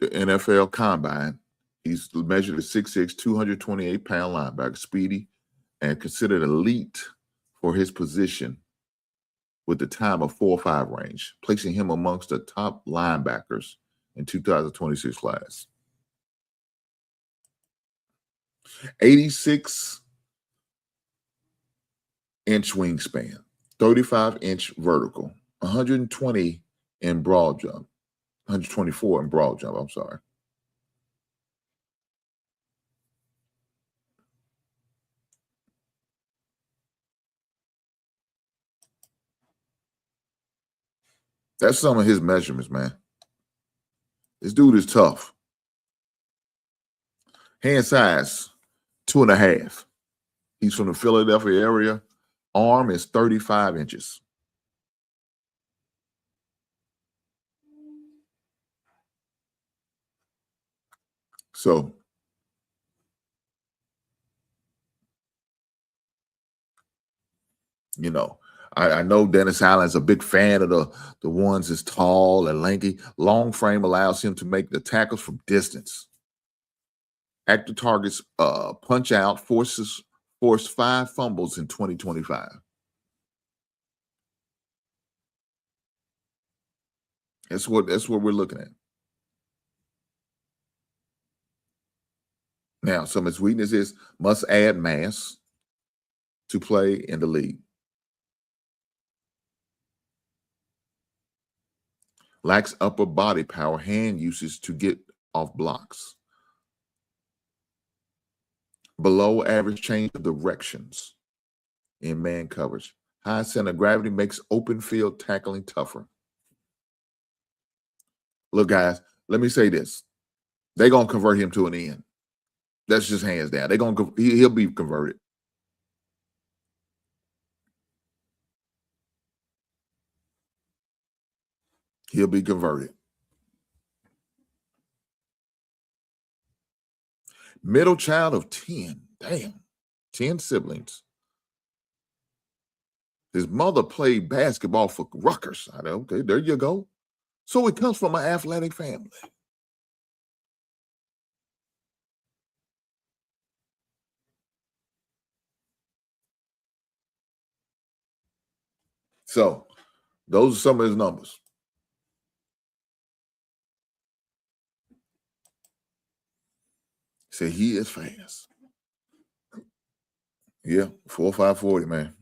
NFL Combine, he's measured at 6'6", 228-pound linebacker, speedy, and considered elite for his position with the time of 4.5 range, placing him amongst the top linebackers in 2026 class. 86-inch wingspan, 35-inch vertical, 120 in broad jump, 124 in broad jump, I'm sorry. That's some of his measurements, man. This dude is tough. Hand size, 2.5. He's from the Philadelphia area. Arm is 35 inches. So, I know Dennis Allen's a big fan of the ones that's tall and lanky. Long frame allows him to make the tackles from distance. Active targets punch out, forced 5 fumbles in 2025. That's what we're looking at. Now, some of his weaknesses: must add mass to play in the league. Lacks upper body power, hand usage to get off blocks. Below average change of directions in man coverage. High center of gravity makes open field tackling tougher. Look, guys, let me say this. They're going to convert him to an end. That's just hands down. He'll be converted. He'll be converted. Middle child of 10. Damn. 10 siblings. His mother played basketball for Rutgers. Okay, there you go. So it comes from an athletic family. So those are some of his numbers. Say he is fast. Yeah, 4.5 40, man.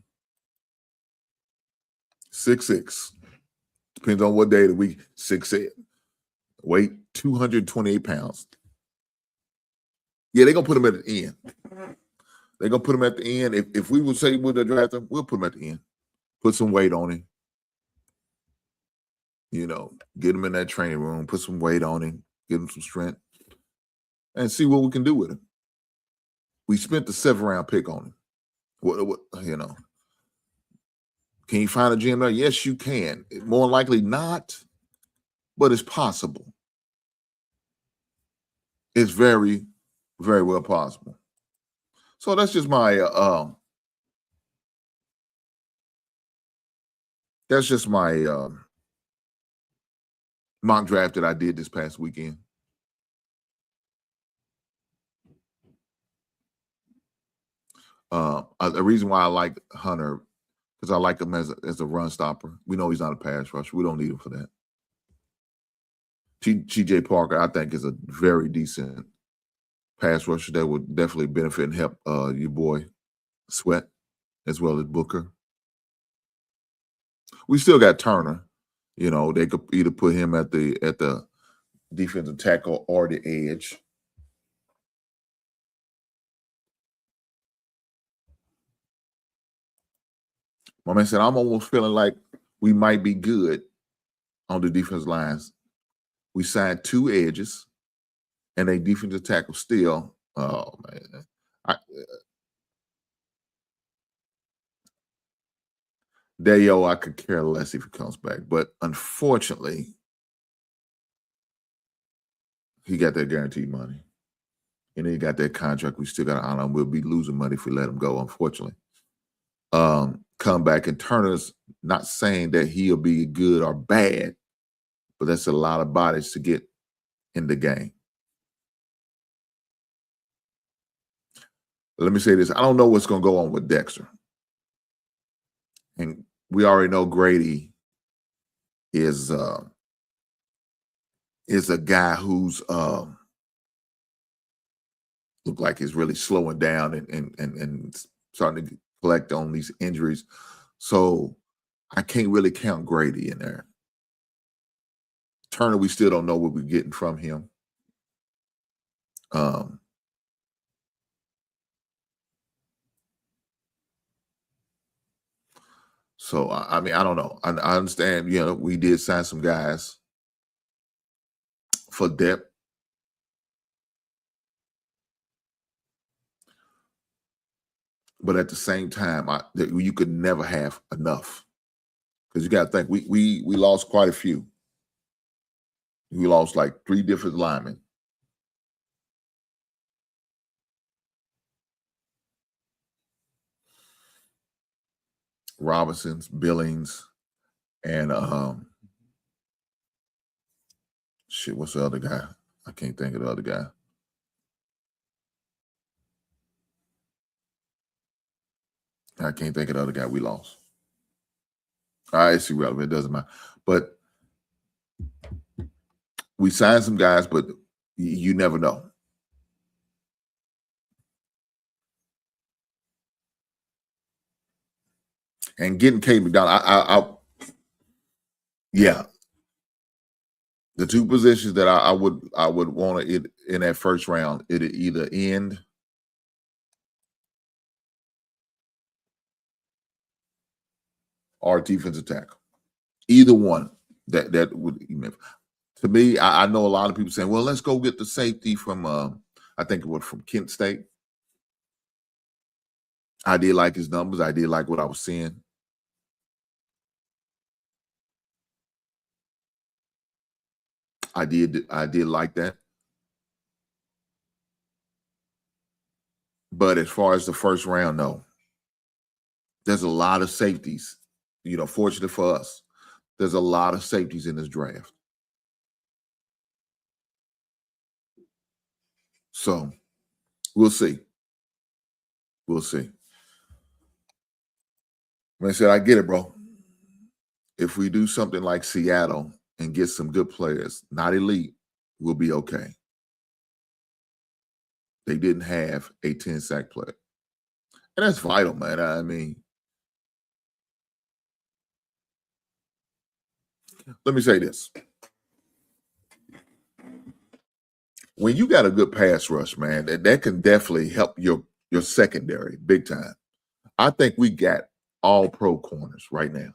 6'6". Depends on what day of the week. 6'8", weight 228 pounds. Yeah, they're gonna put him at the end. They're gonna put him at the end. If we would say we're gonna draft him, we'll put him at the end. Put some weight on him. You know, get him in that training room, put some weight on him, give him some strength, and see what we can do with him. We spent the 7th-round pick on him. What you know? Can you find a GM there? Yes, you can. More likely not, but it's possible. It's very, very well possible. So that's just my mock draft that I did this past weekend. The reason why I like Hunter, because I like him as a run stopper. We know he's not a pass rusher. We don't need him for that. TJ Parker, I think, is a very decent pass rusher that would definitely benefit and help your boy Sweat as well as Booker. We still got Turner. You know, they could either put him at the defensive tackle or the edge. My man said, I'm almost feeling like we might be good on the defense lines. We signed 2 edges and a defensive tackle still. Oh, man. Dayo, I could care less if he comes back. But unfortunately, he got that guaranteed money. And he got that contract. We still got to honor him. We'll be losing money if we let him go, unfortunately. Come back, and Turner's not saying that he'll be good or bad, but that's a lot of bodies to get in the game. Let me say this. I don't know what's going to go on with Dexter. And we already know Grady is a guy who's look like he's really slowing down and starting to collect on these injuries. So I can't really count Grady in there. Turner, we still don't know what we're getting from him. So, I mean, I don't know. I understand, you know, we did sign some guys for depth. But at the same time, you could never have enough. Because you got to think, we lost quite a few. We lost like 3 different linemen. Robinson's, Billings, and shit, what's the other guy? I can't think of the other guy. I can't think of the other guy we lost. All right, it's irrelevant. It doesn't matter. But we signed some guys, but you never know. And getting Kate McDonald, yeah. The 2 positions that I would want to in that first round, it either end or defensive tackle. Either one that would, to me, I know a lot of people saying, well, let's go get the safety from I think it was from Kent State. I did like his numbers. I did like what I was seeing. I did like that. But as far as the first round, no. There's a lot of safeties. You know, fortunate for us, there's a lot of safeties in this draft. So we'll see. We'll see. When I said, I get it, bro. If we do something like Seattle and get some good players, not elite, we'll be okay. They didn't have a 10-sack player. And that's vital, man. I mean, Let me say this. When you got a good pass rush, man, that can definitely help your secondary big time. I think we got all pro corners right now,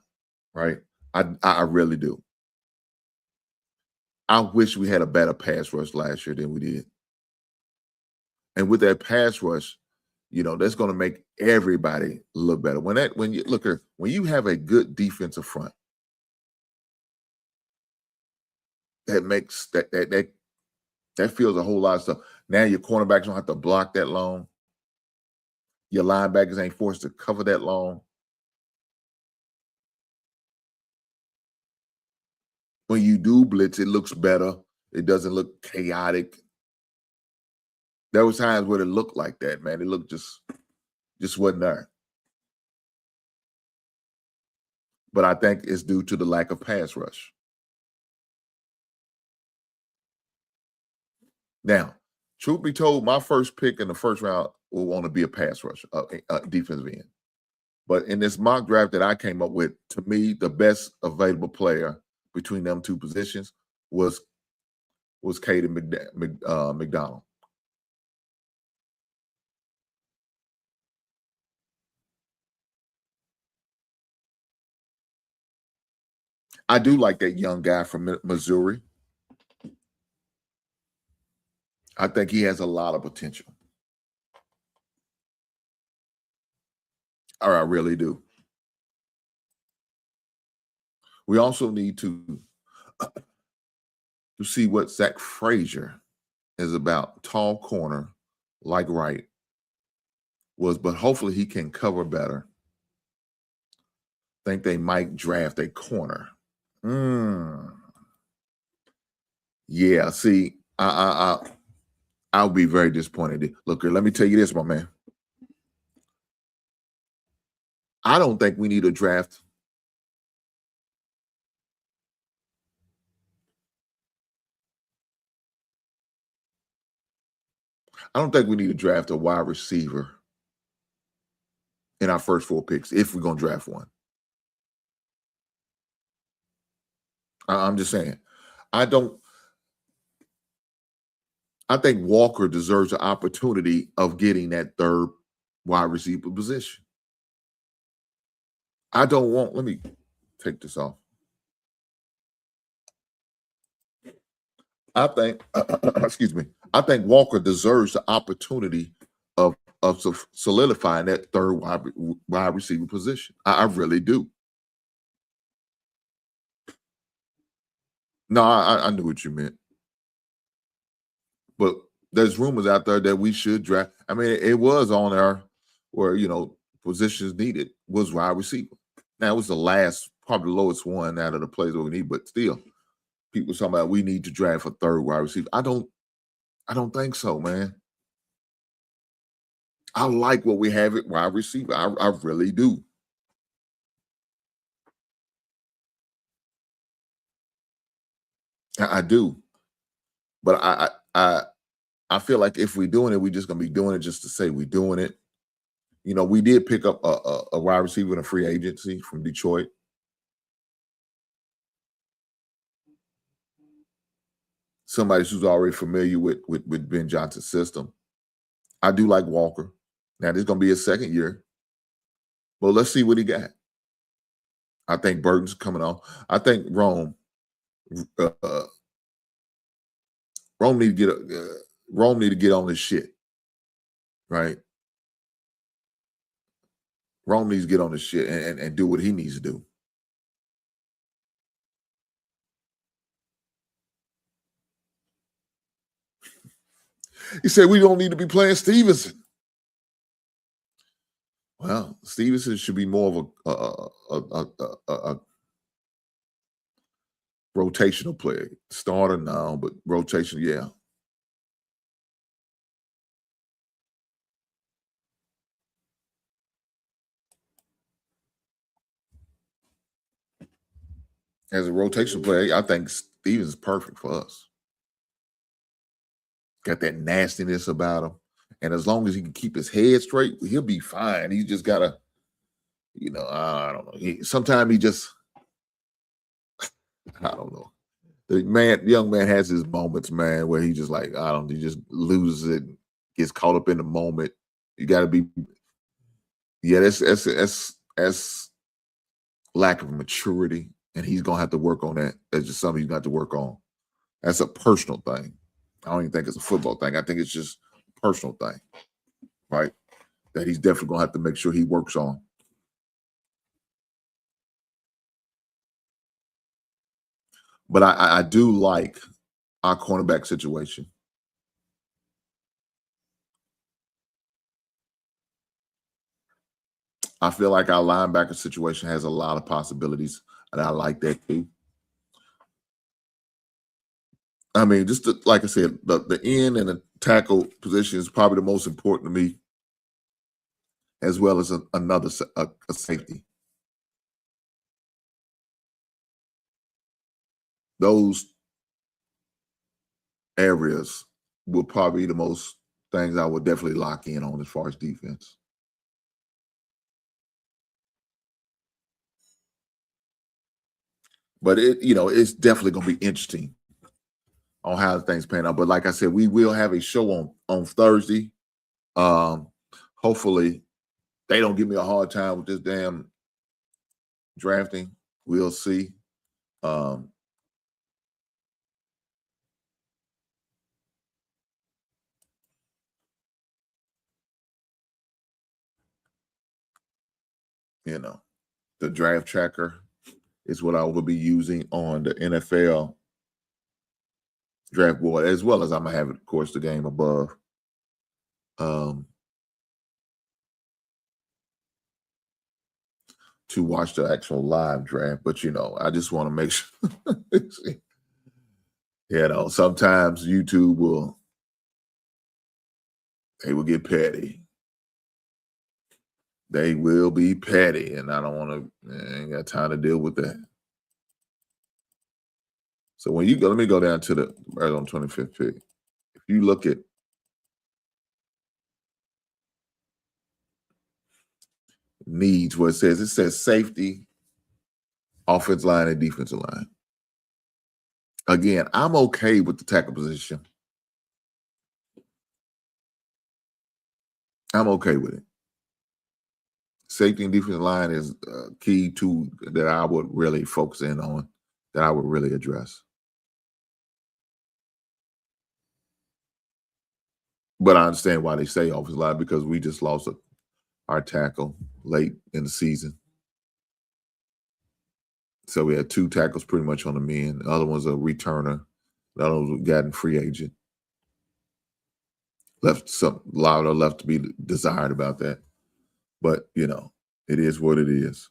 right? I really do. I wish we had a better pass rush last year than we did. And with that pass rush, that's going to make everybody look better. When you have a good defensive front, that makes that feels a whole lot of stuff. Now your cornerbacks don't have to block that long. Your linebackers ain't forced to cover that long. When you do blitz, it looks better. It doesn't look chaotic. There was times where it looked like that, man. It looked just wasn't there. But I think it's due to the lack of pass rush. Now, truth be told, my first pick in the first round will want to be a pass rush, defensive end. But in this mock draft that I came up with, to me, the best available player between them two positions was Caden McDonald. I do like that young guy from Missouri. I think he has a lot of potential. I really do. We also need to see what Zach Frazier is about. Tall corner, like Wright was, but hopefully he can cover better. Think they might draft a corner. Yeah, see, I'll be very disappointed. Look, let me tell you this, my man. I don't think we need a draft. I don't think we need to draft a wide receiver in our first 4 picks if we're going to draft one. I'm just saying. I think Walker deserves the opportunity of getting that third wide receiver position. Let me take this off. I think, excuse me, I think Walker deserves the opportunity of solidifying that third wide receiver position. I really do. No, I knew what you meant. But there's rumors out there that we should draft. I mean, it was on our where, positions needed was wide receiver. Now, it was the last, probably the lowest one out of the plays that we need, but still, people talking about we need to draft a third wide receiver. I don't think so, man. I like what we have at wide receiver. I really do. I do. But I feel like if we're doing it, we're just going to be doing it just to say we're doing it. We did pick up a wide receiver in a free agency from Detroit. Somebody who's already familiar with Ben Johnson's system. I do like Walker. Now, this is going to be his second year. But let's see what he got. I think Burton's coming on. I think Rome need to get on this shit, right? Rome needs to get on this shit and do what he needs to do. He said we don't need to be playing Stevenson. Well, Stevenson should be more of a rotational player. Starter now, but rotation, yeah. As a rotational player, I think Stevens is perfect for us. Got that nastiness about him. And as long as he can keep his head straight, he'll be fine. He's just got to, I don't know. Sometimes he just, I don't know. The young man has his moments, man, where he just like, I don't, he just loses it, gets caught up in the moment. You got to be, yeah, that's lack of maturity, and he's gonna have to work on that. That's just something he's got to work on. That's a personal thing. I don't even think it's a football thing. I think it's just a personal thing, right? That he's definitely gonna have to make sure he works on. But I do like our cornerback situation. I feel like our linebacker situation has a lot of possibilities, and I like that too. I mean, like I said, the end and the tackle position is probably the most important to me, as well as a safety. Those areas will probably be the most things I would definitely lock in on as far as defense. But it's definitely going to be interesting on how things pan out. But like I said, we will have a show on Thursday. Um, Hopefully, they don't give me a hard time with this damn drafting. We'll see. Um, the draft tracker is what I will be using on the NFL draft board, as well as I'm gonna have, of course, the game above. To watch the actual live draft, but I just want to make sure. Sometimes YouTube will get petty. They will be petty, and I don't want to. Ain't got time to deal with that. So when you go, let me go down to the right on 25th pick. If you look at needs, where it says safety, offensive line, and defensive line. Again, I'm okay with the tackle position. I'm okay with it. Safety and defensive line is key to that I would really focus in on, that I would really address. But I understand why they say offensive line, because we just lost our tackle late in the season. So we had 2 tackles pretty much on the men. The other one's a returner. The other one's gotten free agent. A lot are left to be desired about that. But, it is what it is.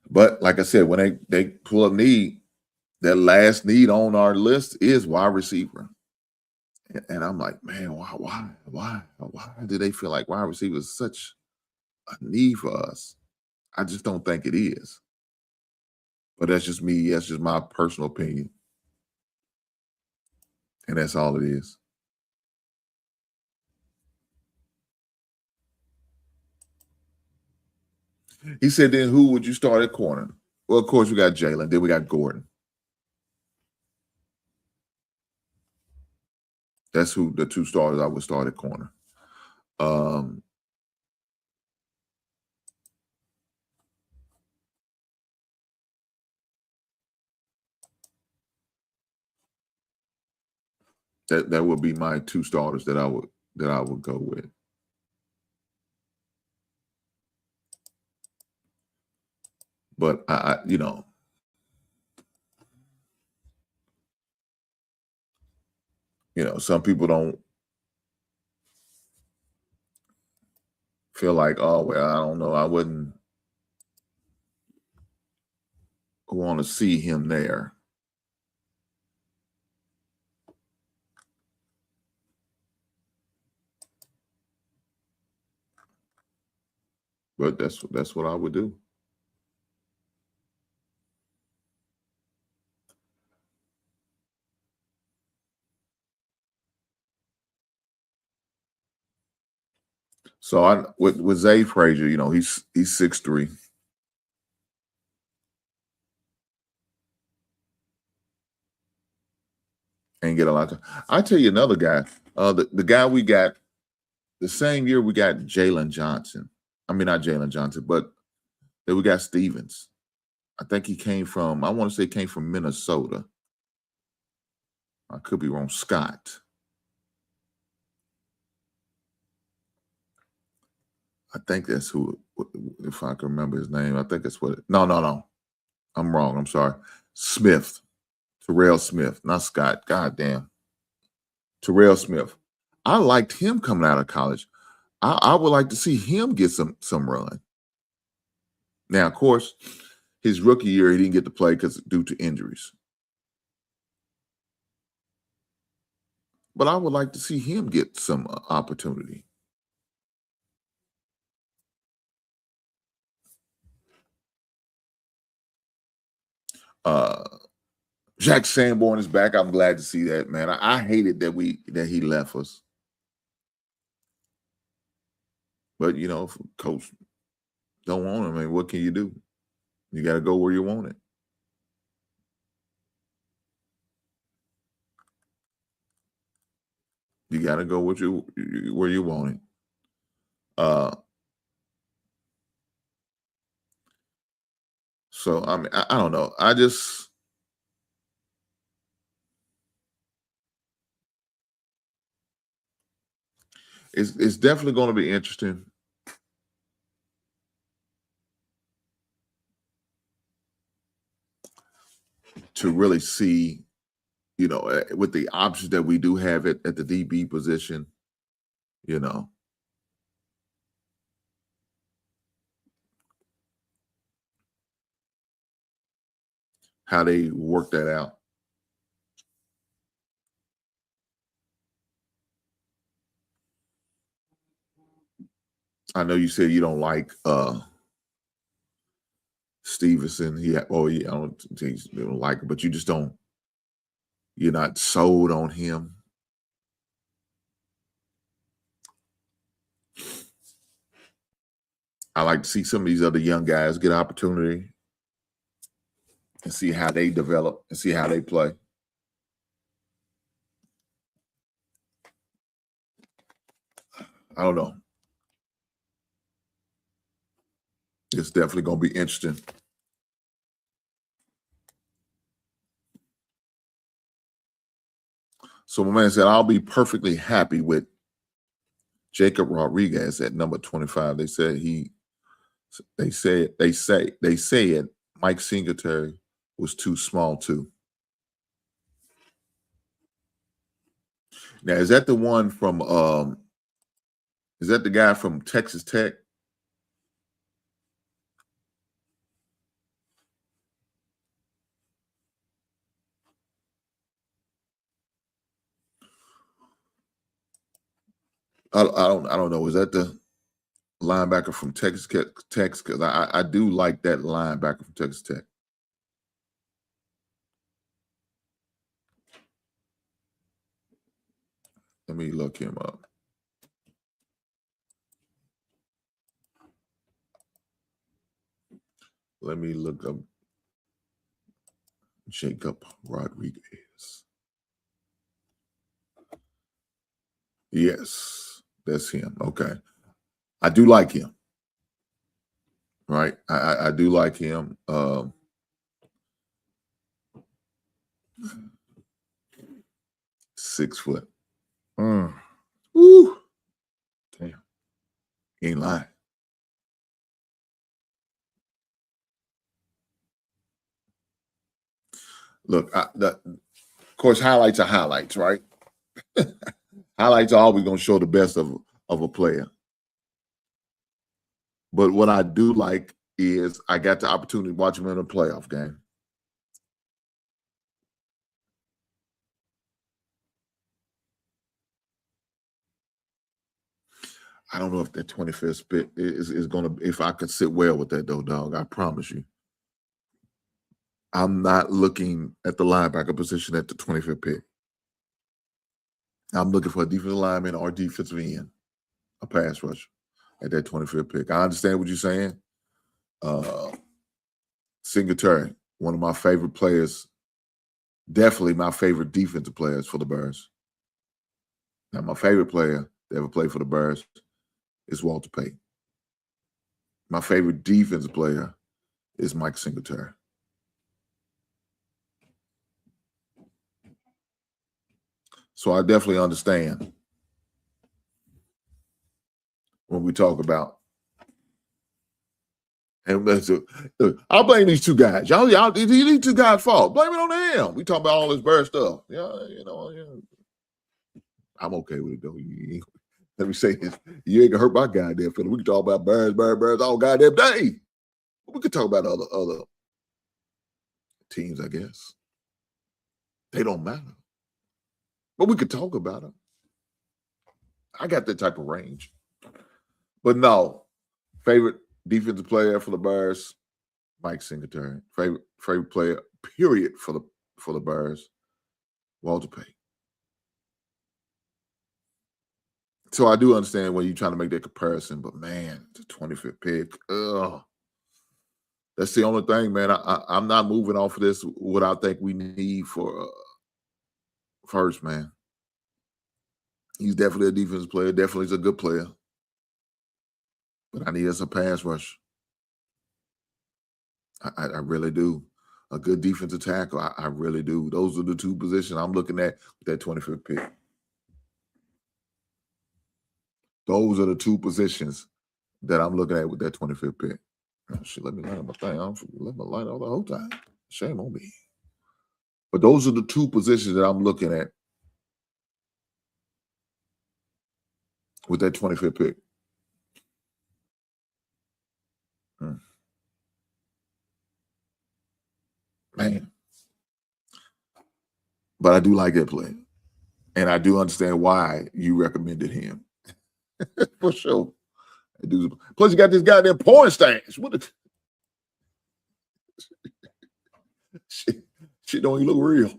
But like I said, when they pull up need, that last need on our list is wide receiver. And I'm like, man, why do they feel like wide receiver is such a need for us? I just don't think it is. But that's just me. That's just my personal opinion. And that's all it is. He said, then who would you start at corner? Well, of course, we got Jalen. Then we got Gordon. That's who the 2 starters I would start at corner. That would be my 2 starters that I would go with. But I some people don't feel like, oh, well, I don't know, I wouldn't want to see him there. But that's what I would do. So with Zay Frazier, he's 6'3". Ain't get a lot of time. I tell you another guy. The guy we got the same year we got Jalen Johnson. I mean, not Jalen Johnson, but then we got Stevens. I think I want to say he came from Minnesota. I could be wrong. Scott. I think that's who, if I can remember his name. I think that's what. No. I'm wrong. I'm sorry. Smith. Terrell Smith, not Scott. God damn. Terrell Smith. I liked him coming out of college. I would like to see him get some run. Now, of course, his rookie year, he didn't get to play due to injuries. But I would like to see him get some opportunity. Jack Sanborn is back. I'm glad to see that, man. I hated that he left us. But if coach don't want him, I mean, what can you do? You got to go where you want it. You got to go where you want it. So I mean, I don't know. It's definitely going to be interesting. To really see, with the options that we do have at the DB position, how they work that out. I know you said you don't like Stevenson. I don't think you don't like it, but you just don't. You're not sold on him. I like to see some of these other young guys get opportunity and see how they develop and see how they play. I don't know. It's definitely going to be interesting. So my man said, I'll be perfectly happy with Jacob Rodriguez at number 25. They said Mike Singletary was too small too. Now, is that the one from is that the guy from Texas Tech? I don't know. Is that the linebacker from Texas Tech? Because I do like that linebacker from Texas Tech. Let me look him up. Let me look up Jacob Rodriguez. Yes, that's him. Okay. I do like him. Right? I do like him. 6 foot. Woo. Damn. He ain't lying. Look, of course, highlights are highlights, right? Highlights are always going to show the best of a player. But what I do like is I got the opportunity to watch him in a playoff game. I don't know if that 25th pick is going to, if I could sit well with that though, dog. I promise you. I'm not looking at the linebacker position at the 25th pick. I'm looking for a defensive lineman or defensive end, a pass rusher. at that 25th pick. I understand what you're saying. Singletary, one of my favorite players, definitely my favorite defensive players for the Bears. Now, my favorite player that ever played for the Bears is Walter Payton. My favorite defensive player is Mike Singletary. So I definitely understand when we talk about, and I'll blame these two guys. Y'all, these two guys' fault. Blame it on them. We talk about all this Bears stuff. Yeah, I'm okay with it though. Let me say this: you ain't gonna hurt my goddamn feeling. We can talk about Bears all goddamn day. We could talk about other teams, I guess. They don't matter. But we could talk about them. I got that type of range. But no, favorite defensive player for the Bears, Mike Singletary. Favorite player, period, for the Bears, Walter Payton. So I do understand when you're trying to make that comparison, but man, the 25th pick, that's the only thing, man. I'm not moving off of this what I think we need for first, man. He's definitely a defensive player. Definitely is a good player. But I need us a pass rush. I really do. A good defensive tackle. I really do. Those are the two positions I'm looking at with that 25th pick. Those are the two positions that I'm looking at with that 25th pick. Oh, shit, let me light up my thing. I don't let me light up the whole time. Shame on me. But those are the two positions that I'm looking at with that 25th pick. Man. But I do like that play. And I do understand why you recommended him. For sure. Plus, you got this goddamn porn stash. What the shit don't even look real.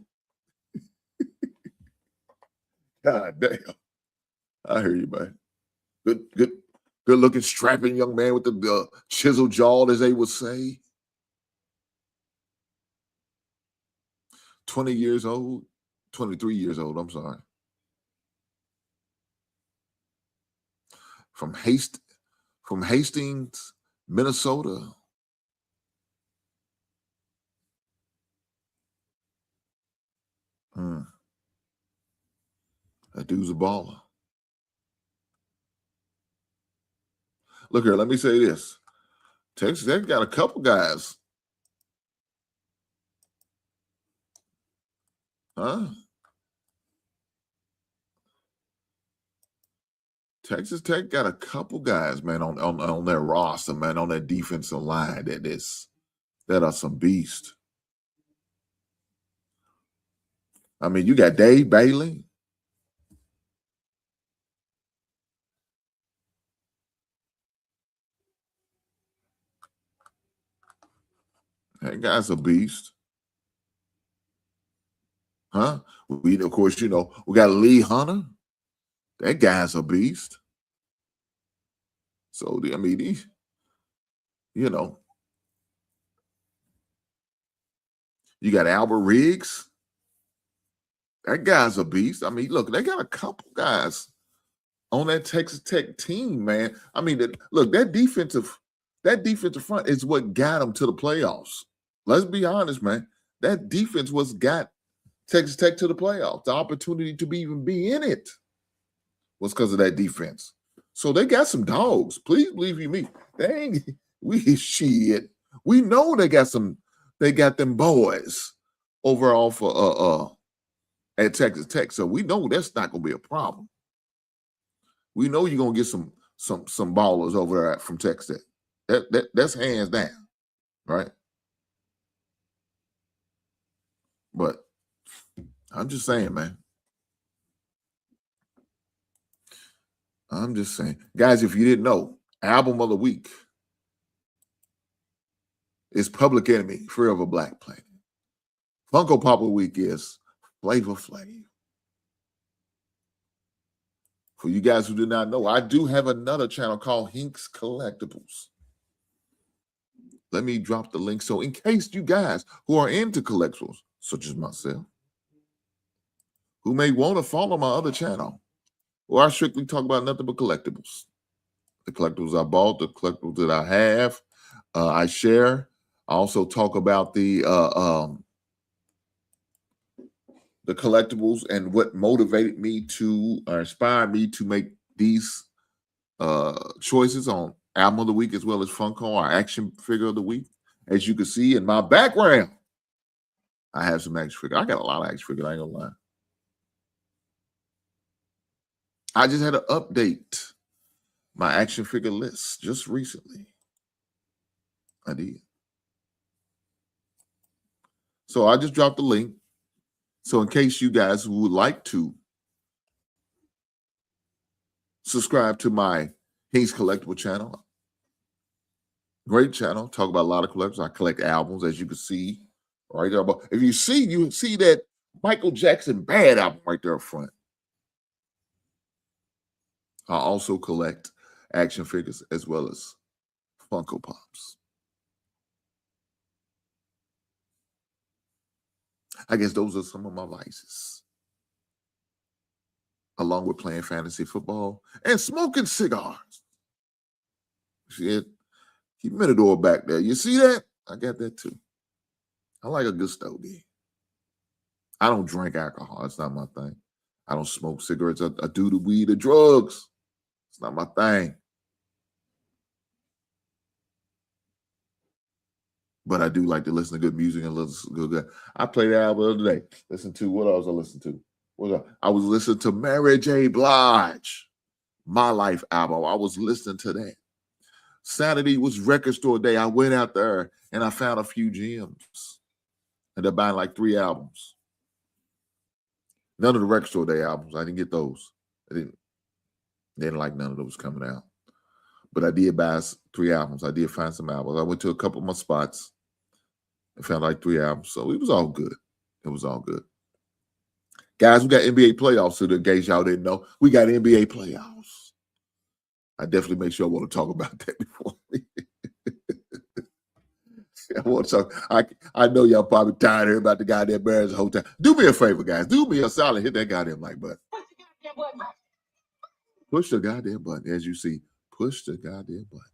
God damn. I hear you, man. Good looking, strapping young man with the chiseled jaw, as they would say. 20 years old, 23 years old, I'm sorry. From Hastings, Minnesota. That dude's a baller. Look here, let me say this. Texas Tech got a couple guys. Texas Tech got a couple guys, man, on their roster, man, on that defensive line that are some beasts. I mean, you got Dave Bailey. That guy's a beast. Of course, we got Lee Hunter. That guy's a beast. So, I mean, you got Albert Riggs. That guy's a beast. I mean, look, they got a couple guys on that Texas Tech team, man. I mean, that defensive front is what got them to the playoffs. Let's be honest, man. That defense was got Texas Tech to the playoffs. The opportunity to even be in it was because of that defense. So they got some dogs. Please believe you me. We know they got them boys overall for at Texas Tech. So we know that's not gonna be a problem. We know you're gonna get some ballers over there from Texas Tech. That's hands down, right? But I'm just saying, man. I'm just saying. Guys, if you didn't know, album of the week is Public Enemy, Forever Black Planet. Funko Pop of the week is Flavor Flav. For you guys who do not know, I do have another channel called Hink's Collectibles. Let me drop the link. So in case you guys who are into collectibles, such as myself, who may want to follow my other channel, where I strictly talk about nothing but collectibles. The collectibles I bought, the collectibles that I have, I share. I also talk about the collectibles and what motivated me to or inspired me to make these choices on album of the week as well as Funko or action figure of the week. As you can see in my background, I have some action figure. I got a lot of action figure. I ain't gonna lie. I just had to update my action figure list just recently. I did. So I just dropped the link. So in case you guys would like to subscribe to my Hink's Collectible channel, great channel. Talk about a lot of collectibles. I collect albums, as you can see right there. But if you see that Michael Jackson Bad album right there up front. I also collect action figures as well as Funko Pops. I guess those are some of my vices, along with playing fantasy football and smoking cigars. See it? Keep Minador back there. You see that? I got that too. I like a good stogie. I don't drink alcohol. It's not my thing. I don't smoke cigarettes. I do the weed, the drugs. It's not my thing. But I do like to listen to good music and listen to good. I played the album the other day. Listen to what else I listened to? I was listening to Mary J. Blige, My Life album. I was listening to that. Saturday was record store day. I went out there and I found a few gems. And they're buying like 3 albums. None of the record store day albums. I didn't get those. They didn't like none of those coming out. But I did buy 3 albums. I did find some albums. I went to a couple of my spots and found like 3 albums. So it was all good. It was all good. Guys, we got NBA playoffs. So in case y'all didn't know, we got NBA playoffs. I definitely make sure I want to talk about that before. I want to talk. I know y'all probably tired of hearing about the goddamn Bears the whole time. Do me a favor, guys. Do me a solid. Hit that goddamn like button. Push the goddamn button. As you see, push the goddamn button.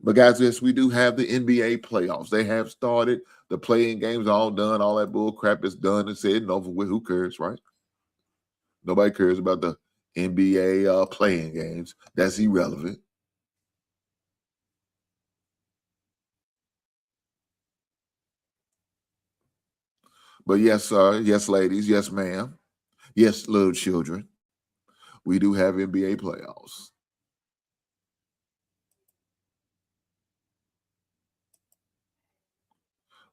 But guys, yes, we do have the NBA playoffs. They have started. The playing games all done. All that bull crap is done and said and over with. Who cares, right? Nobody cares about the NBA playing games. That's irrelevant. But yes, sir. Yes, ladies. Yes, ma'am. Yes, little children. We do have NBA playoffs.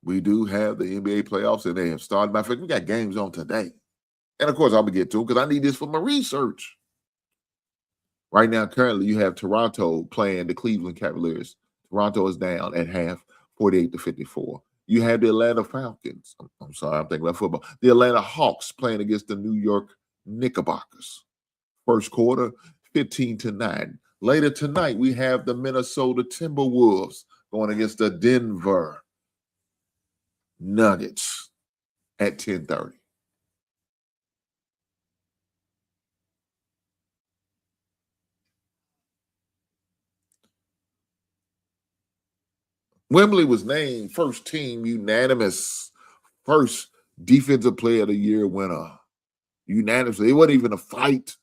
We do have the NBA playoffs, and they have started. Matter of fact, we got games on today. And of course, I'm going to get to them because I need this for my research. Right now, currently, you have Toronto playing the Cleveland Cavaliers. Toronto is down at half, 48-54. You have the Atlanta Falcons. I'm sorry, I'm thinking about football. The Atlanta Hawks playing against the New York Knickerbockers. First quarter, 15-9. Later tonight, we have the Minnesota Timberwolves going against the Denver Nuggets at 10:30. Wembley was named first team unanimous, first defensive player of the year winner. Unanimously. It wasn't even a fight.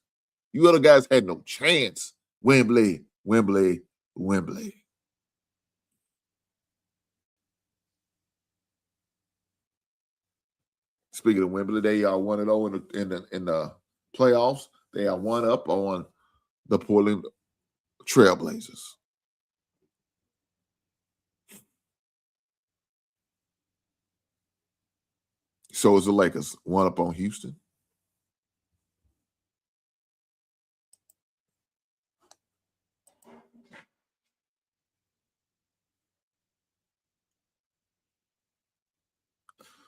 You other guys had no chance. Wembley, Wembley, Wembley. Speaking of Wembley, they are 1-0 in the playoffs. They are 1 up on the Portland Trailblazers. So is the Lakers, 1 up on Houston.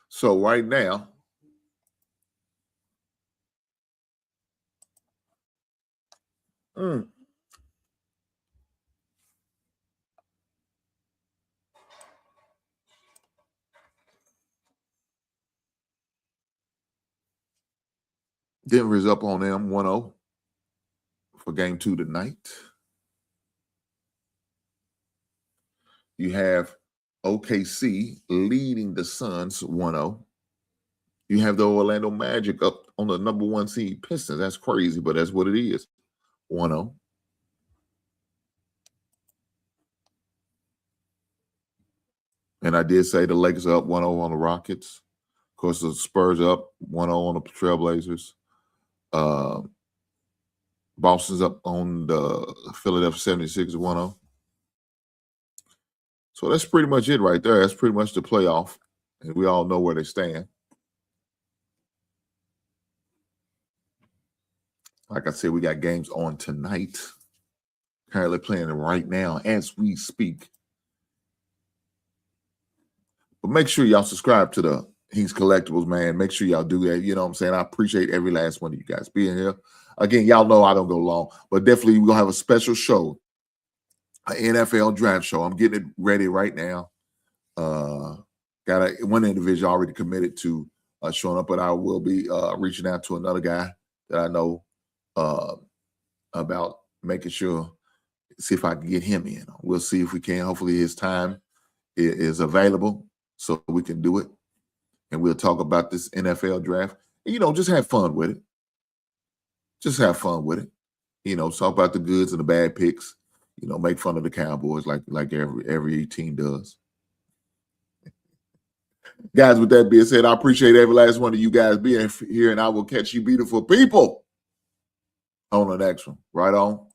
So right now, Denver's up on them 1-0 for game 2 tonight. You have OKC leading the Suns 1-0. You have the Orlando Magic up on the number 1 seed Pistons. That's crazy, but that's what it is. 1-0. And I did say the Lakers are up 1-0 on the Rockets. Of course, the Spurs are up 1-0 on the Trailblazers. Boston's up on the Philadelphia 76 1-0. So that's pretty much it right there. That's pretty much the playoff. And we all know where they stand. Like I said, we got games on tonight. Currently playing it right now as we speak. But make sure y'all subscribe to the Hink's Collectibles, man. Make sure y'all do that. You know what I'm saying? I appreciate every last one of you guys being here. Again, y'all know I don't go long, but definitely we're going to have a special show, an NFL draft show. I'm getting it ready right now. Got one individual already committed to showing up, but I will be reaching out to another guy that I know about making sure, see if I can get him in. We'll see if we can. Hopefully his time is available so we can do it. And we'll talk about this NFL draft. And, you know, just have fun with it. Just have fun with it. You know, talk about the goods and the bad picks. You know, make fun of the Cowboys like every team does. Guys, with that being said, I appreciate every last one of you guys being here, and I will catch you beautiful people on the next one. Right on.